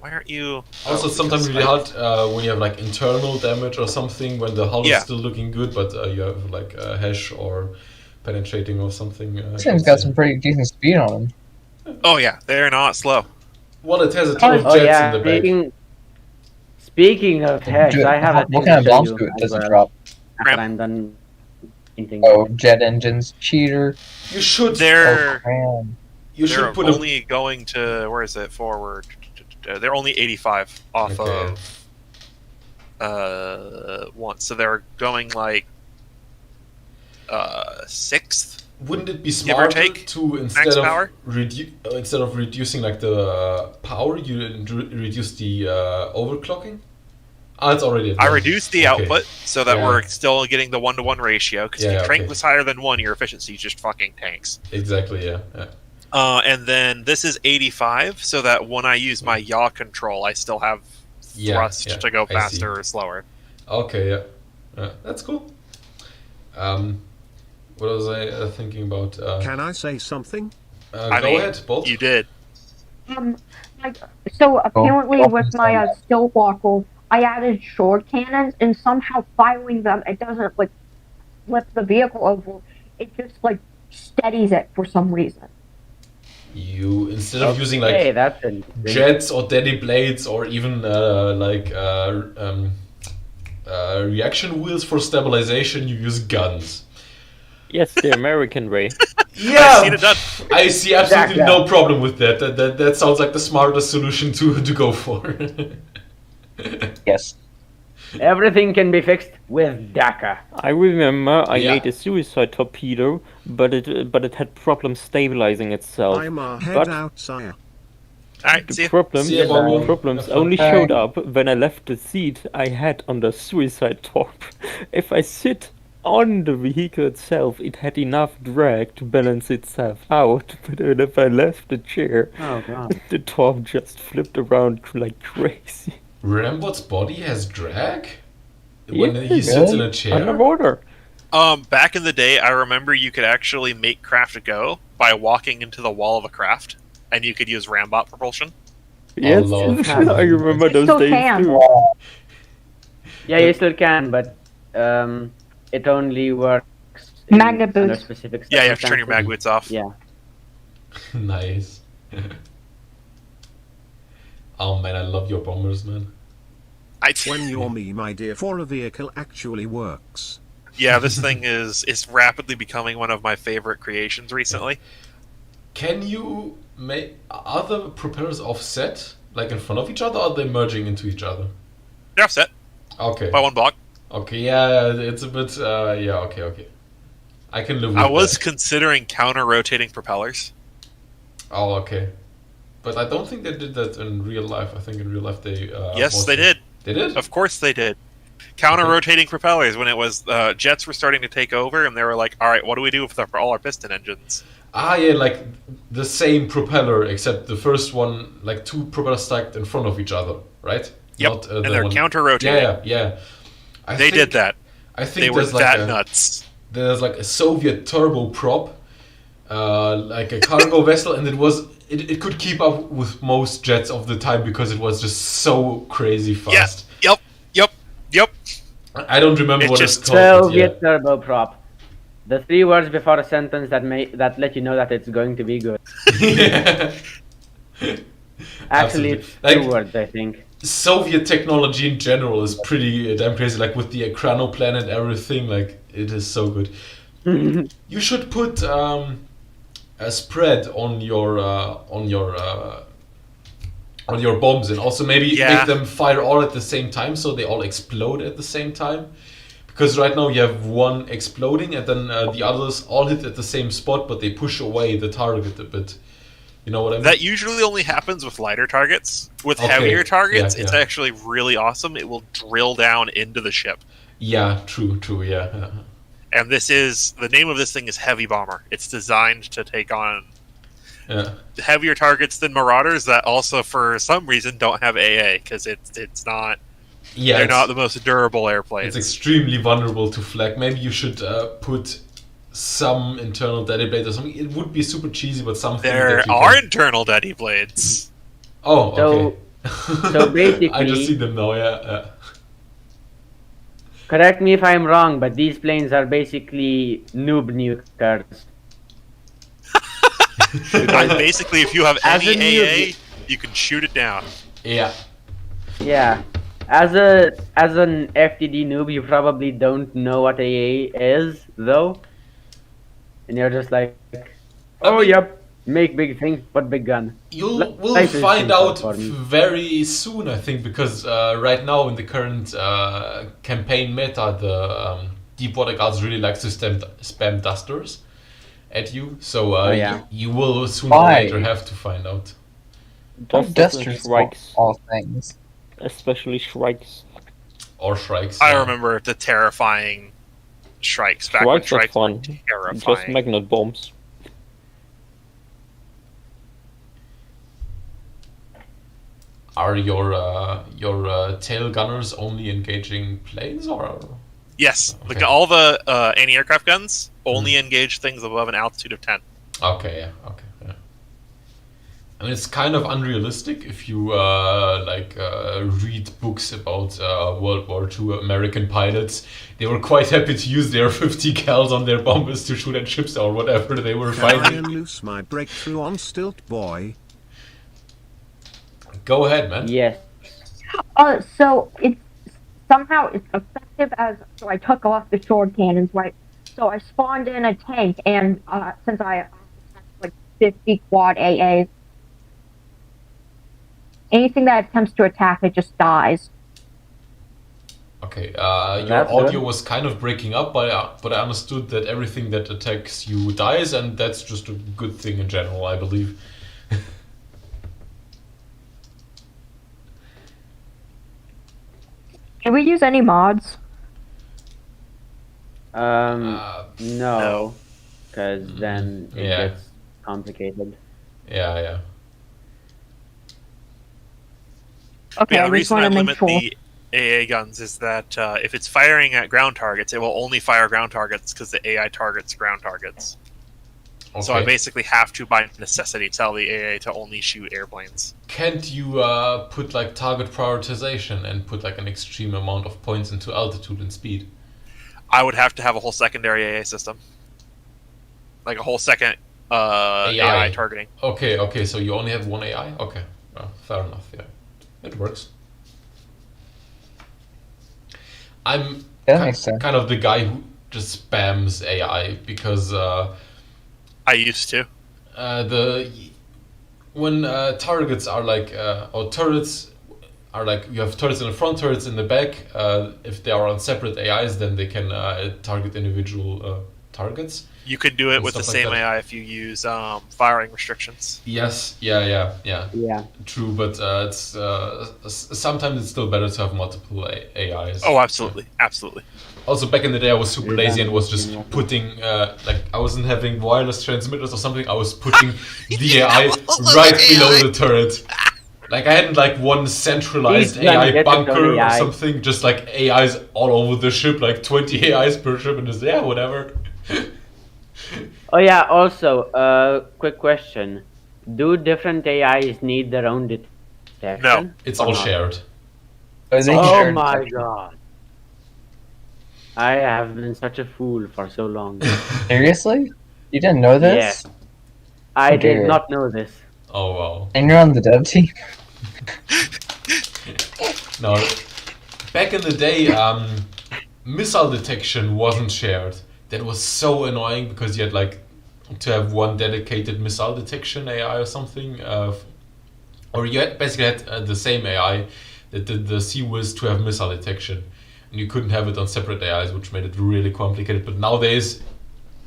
Why aren't you... Also, Oh, sometimes because really hard when you have like internal damage or something when the hull Yeah. is still looking good, but you have like a hash or penetrating or something. This thing's got some pretty decent speed on them. Oh yeah, they're not slow. Well, it has a ton of Oh jets yeah. in the back. Speaking of hex, I have a What thing kind of to show bombs you do it as does it well drop? after I'm done painting. Oh, jet engines, cheater. You should. They're Oh, man. You they're should put only going to where is it forward? They're only 85 off Okay. of one, so they're going like sixth. Wouldn't it be Give or smarter take, to max power? instead of reducing like the power, you reduce the overclocking? Ah, it's already. I reduced the Okay. output so that Yeah. we're still getting the 1-to-1 ratio. Because if Yeah, your crank okay. was higher than 1, your efficiency just fucking tanks. Exactly. Yeah. And then this is 85, so that when I use my yaw control, I still have Yeah, thrust yeah, to go I see. faster or slower. Okay. Yeah. That's cool. What was I thinking about? Can I say something? I Go mean, ahead, Bolt. You did. Like, so apparently Oh, with my stilt walker, I added short cannons, and somehow firing them, it doesn't like flip the vehicle over. it just like steadies it for some reason. You instead of using Hey, like that's interesting. jets or daddy blades or even reaction wheels for stabilization, you use guns. Yes, the American way. Yeah, I've seen it done. I see absolutely Exactly. no problem with that. That sounds like the smartest solution to go for. Yes. Everything can be fixed with DACA. I remember I Yeah. made a suicide torpedo, but it had problems stabilizing itself. I'm head But out, sire. Alright, the see ya. problems, See ya, Bobo. problems Have fun. only showed up when I left the seat I had on the suicide torp. If I sit on the vehicle itself, it had enough drag to balance itself out. But if I left the chair, Oh god. the torp just flipped around like crazy. Rambot's body has drag when Yeah, he sits in a chair. Underwater. Back in the day, I remember you could actually make craft go by walking into the wall of a craft, and you could use Rambot propulsion. Yes, love I remember You those still days can. too. Yeah, you still can, but it only works Magnet under boots. specific Yeah, you have to turn your mag circumstances. boots off. Yeah. Nice. Oh man, I love your bombers, man. When you're me, my dear, for a vehicle actually works. Yeah, this thing is rapidly becoming one of my favorite creations recently. Can you make are the propellers offset, like in front of each other, or are they merging into each other? They're offset Okay. by one block. Okay, yeah, it's a bit. Yeah, okay. I can live with I was that. considering counter-rotating propellers. Oh, okay. But I don't think they did that in real life. I think in real life they. Yes, mostly- they did. They did. Of course they did. Counter-rotating propellers when it was jets were starting to take over, and they were like, "All right, what do we do with all our piston engines?" Ah, yeah, like the same propeller, except the first one, like two propellers stacked in front of each other, right? Yep, Not, and the they're one- counter-rotating. Yeah. I They think, did that. I think They were there's like that a, nuts. there's like a Soviet turboprop, like a cargo vessel, and it could keep up with most jets of the time because it was just so crazy fast. Yep. I don't remember It what just- it's called. Soviet turboprop. The 3 words before a sentence that let you know that it's going to be good. Yeah. Actually, Absolutely. it's 2 Like- words, I think. Soviet technology in general is pretty damn crazy. Like with the Ekranoplan and everything, like it is so good. You should put a spread on your bombs, and also maybe Yeah. make them fire all at the same time, so they all explode at the same time. Because right now you have one exploding, and then the others all hit at the same spot, but they push away the target a bit. You know what I mean? That usually only happens with lighter targets. With Okay, heavier targets, yeah, it's yeah. actually really awesome. It will drill down into the ship. Yeah, true, yeah. And the name of this thing is Heavy Bomber. It's designed to take on Yeah. heavier targets than Marauders that also, for some reason, don't have AA because it's not. Yeah, They're it's- not the most durable airplanes. It's extremely vulnerable to flak. Maybe you should put some internal daddy blade or something. It would be super cheesy, but something There that you are can... internal daddy blades. Oh, So- okay. so basically- I just see them now. Yeah. Correct me if I'm wrong, but these planes are basically noob nukers. Basically, if you have As any a new- AA, you can shoot it down. Yeah. Yeah. As an FTD noob, you probably don't know what AA is, though. And you're just like, oh, mean- yep, make big things, but big gun. We'll Life is find simple out for me. very soon, I think, because right now in the current campaign meta, the Deepwater Guards really likes to spam dusters at you. So Oh, yeah. you will sooner or Why? later have to find out. Dusters and Dusters, Shrikes, all things. especially Shrikes. Or Shrikes. I yeah. remember the terrifying Shrikes back when Shrikes are Shrikes were fun. terrifying. Just magnet bombs. Are your tail gunners only engaging planes or? Yes, Okay. like all the anti-aircraft guns only engage things above an altitude of 10. Okay, yeah, okay, yeah. And it's kind of unrealistic if you read books about World War II American pilots. They were quite happy to use their 50 cals on their bombers to shoot at ships or whatever they were Can I fighting. unloose my breakthrough on Stilt Boy? Go ahead, man. Yes. So it's somehow it's effective as so I took off the sword cannons, right? So I spawned in a tank, and since I have like 50 quad AAs, anything that attempts to attack it just dies. Okay, your That's audio good. was kind of breaking up, but I understood that everything that attacks you dies, and that's just a good thing in general, I believe. Can we use any mods? No, because then it Yeah. gets complicated. Yeah. Okay, Yeah, I the just reason want I to make limit sure. the AA guns is that if it's firing at ground targets, it will only fire ground targets because the AI targets ground targets. Okay. So I basically have to, by necessity, tell the AA to only shoot airplanes. Can't you put like target prioritization and put like an extreme amount of points into altitude and speed? I would have to have a whole secondary AA system, like a whole second AI targeting. Okay, so you only have one AI? Okay, well, fair enough, yeah. It works. I'm That makes sense. kind of the guy who just spams AI because I used to. when targets are like or turrets are like you have turrets in the front, turrets in the back. If they are on separate AIs, then they can target individual targets. You can do it And with the stuff like same that. AI if you use firing restrictions. Yes, yeah. Yeah. True, but it's sometimes it's still better to have multiple AIs. Oh, absolutely, absolutely. Also, back in the day, I was super lazy and was just Yeah. putting like I wasn't having wireless transmitters or something. I was putting the AI right below the turret. Like I hadn't like one centralized Each gun AI gets its own bunker or AI. something. Just like AIs all over the ship, like 20 AIs per ship, and just yeah, whatever. Oh yeah. Also, quick question: do different AIs need their own detection? No. It's or all not? shared. Oh my god! I have been such a fool for so long. Seriously? You didn't know this? Yes. I Oh, dear. did not know this. Oh wow. And you're on the dev team? No, back in the day, missile detection wasn't shared. That was so annoying because you had like to have one dedicated missile detection AI or something, or you basically had the same AI that did the CWIS to have missile detection, and you couldn't have it on separate AIs, which made it really complicated. But nowadays,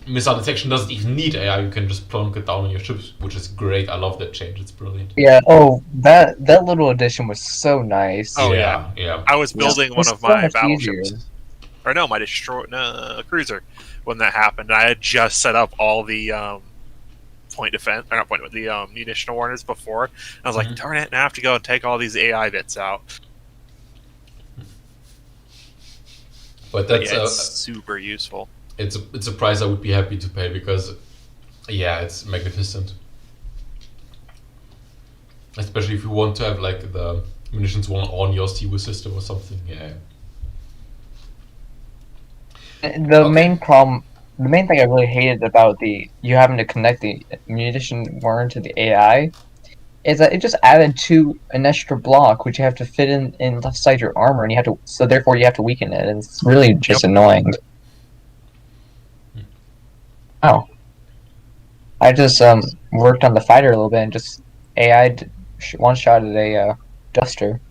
missile detection doesn't even need AI. You can just plonk it down on your ships, which is great. I love that change. It's brilliant. Yeah, oh, that little addition was so nice. Oh, yeah. I was building one It's of so my much battleships, easier. or no, my cruiser, when that happened. I had just set up all the point defense, or not point, the munition awareness before. And I was like, darn it, now I have to go and take all these AI bits out. But But that's yeah, it's super useful. it's a price I would be happy to pay because, yeah, it's magnificent. Especially if you want to have like the munitions one on your CW system or something. Yeah. The main problem, the main thing I really hated about you having to connect the munition warren to the AI is that it just added to an extra block which you have to fit in inside your armor, and you have to, so therefore you have to weaken it, and it's really just annoying. Oh, I just worked on the fighter a little bit and just AI'd one shot at a duster.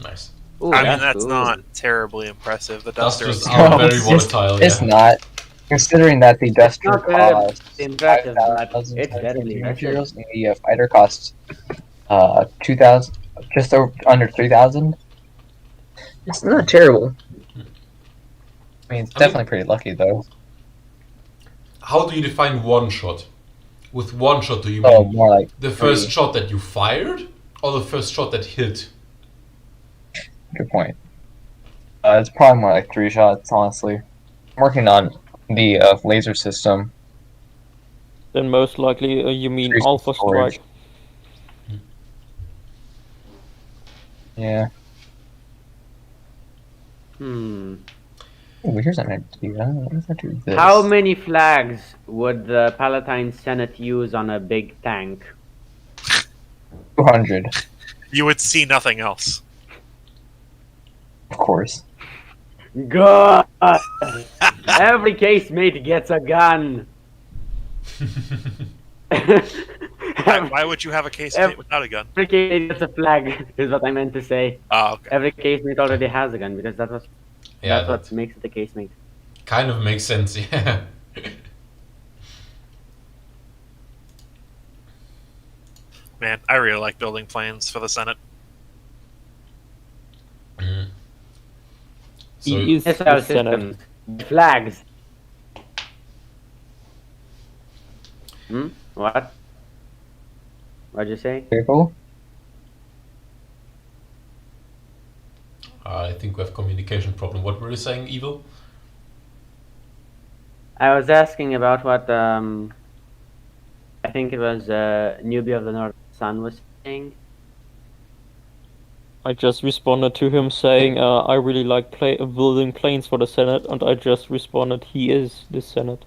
Nice. Ooh, I mean, that's cool. not terribly impressive. The Duster Dusters is are No, very it's- volatile. It's Yeah. not, considering that the duster not costs impressive, but 5,000 it's better than engineering that. materials, and the fighter costs 2,000, just under 3,000. It's not terrible. I mean, it's definitely pretty lucky though. How do you define one shot? With one shot, do you Oh, mean more like the first three. shot that you fired, or the first shot that hit? Good point. It's probably more like 3 shots, honestly. I'm working on the laser system. Then most likely you mean Increase Alpha storage. Strike. Yeah. Hmm. Oh, here's an idea. What if I do this? How many flags would the Palatine Senate use on a big tank? 200, You would see nothing else. of course. Good! Every casemate gets a gun! Why would you have a case Ev- without a gun? Every casemate gets a flag, is what I meant to say. Oh, okay. Every casemate already has a gun, because that's what that makes it a casemate. kind of makes sense. Yeah. Man, I really like building planes for the Senate. Mm. So He is Missile the Senate. systems. Flags. What? What'd you say? Vehicle? I think we have communication problem. What were you saying, Evil? I was asking about what I think it was Newbie of the North Sun was saying. I just responded to him saying, I really like building planes for the Senate, and I just responded, he is the Senate.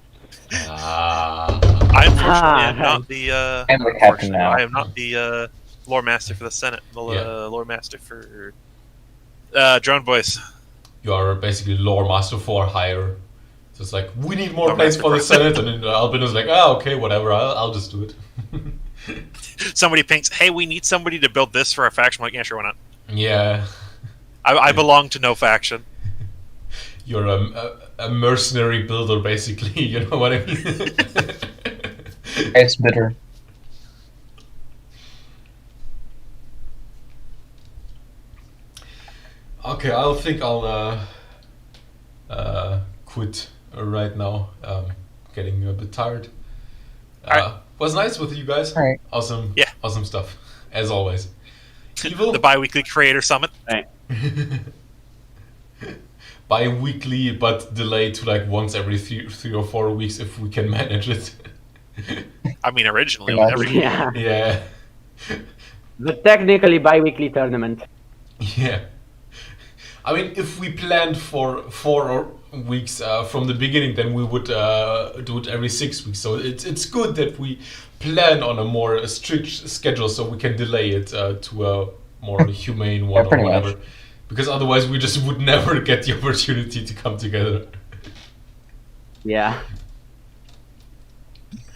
I unfortunately am not the. I'm the captain now. I am not the lore master for the Senate. The lore master for Drone Boys. You are basically lore master for hire. So it's like, we need more Lore planes master for the for- Senate, and then Albino's like, okay, whatever, I'll just do it. Somebody pings, hey, we need somebody to build this for our faction. I'm like, yeah, sure, why not? Yeah. I belong to no faction. You're a mercenary builder, basically, you know what I mean? It's bitter. Okay, I think I'll quit right now. Getting a bit tired. Alright. Was nice with you guys. Alright. Awesome. Yeah. Awesome stuff, as always. Evil. The bi-weekly creator summit. Bi-weekly, but delayed to like once every 3 or 4 weeks if we can manage it. I mean, originally, Yeah. every Yeah. Yeah. But technically bi-weekly tournament. Yeah. I mean, if we planned for 4 weeks from the beginning, then we would do it every 6 weeks. So it's good that we plan on a more strict schedule, so we can delay it to a more humane one or pretty whatever. much. Because otherwise, we just would never get the opportunity to come together. Yeah.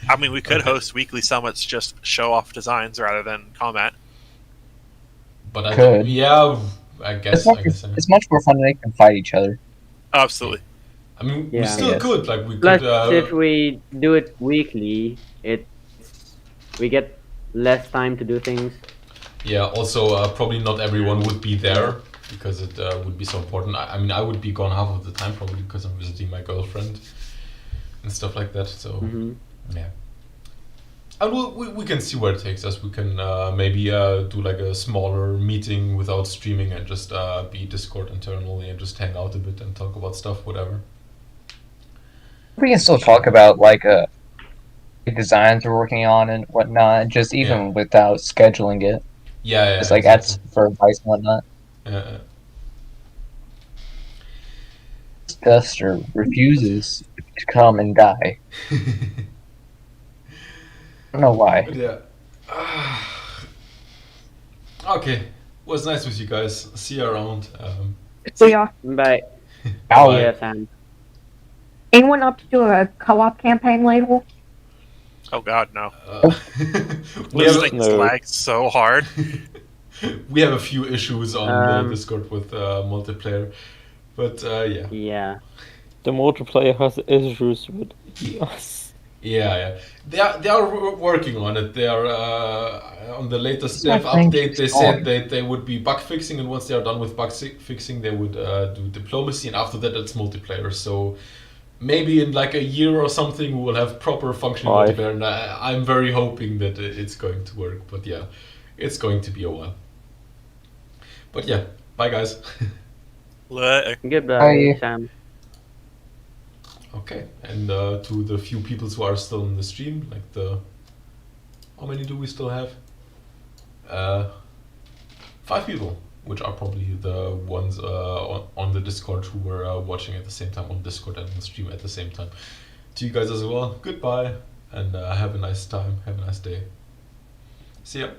I mean, we could host weekly summits, just show off designs rather than combat. But I Could. yeah, I guess. It's much more fun than they can fight each other. Absolutely. I mean, we Yeah. still Yes. could. Like we Plus, could. if we do it weekly, we get less time to do things. Yeah. Also, probably not everyone would be there because it would be so important. I mean, I would be gone half of the time probably because I'm visiting my girlfriend and stuff like that. So Hmm. yeah. And we can see where it takes us. We can maybe do like a smaller meeting without streaming and just be Discord internally and just hang out a bit and talk about stuff, whatever. We can still talk about like the designs we're working on and whatnot, just even without scheduling it. Yeah. Just like ask for advice and whatnot. Duster refuses to come and die. I don't know why. But yeah. Okay. Was nice with you guys. See you around. See ya. Bye. Ow. Yeah, Sam. Anyone up to do a co-op campaign label? Oh God, no. we This have thing No. lags so hard. we have a few issues on the Discord with multiplayer, but yeah. Yeah. The multiplayer has issues with us. Yeah. They are working on it. They are on the latest dev I think update. They it's said on. they would be bug fixing, and once they are done with bug fixing, they would do diplomacy, and after that, it's multiplayer. So maybe in like a year or something, we will have proper functioning Right. multiplayer. And I'm very hoping that it's going to work. But yeah, it's going to be a while. But yeah, bye guys. Later. Goodbye, Bye. Sam. Okay, and to the few people who are still in the stream, like how many do we still have? 5 people. which are probably the ones on the Discord who were watching at the same time on Discord and on stream at the same time. To you guys as well, goodbye, and have a nice time, have a nice day. See ya.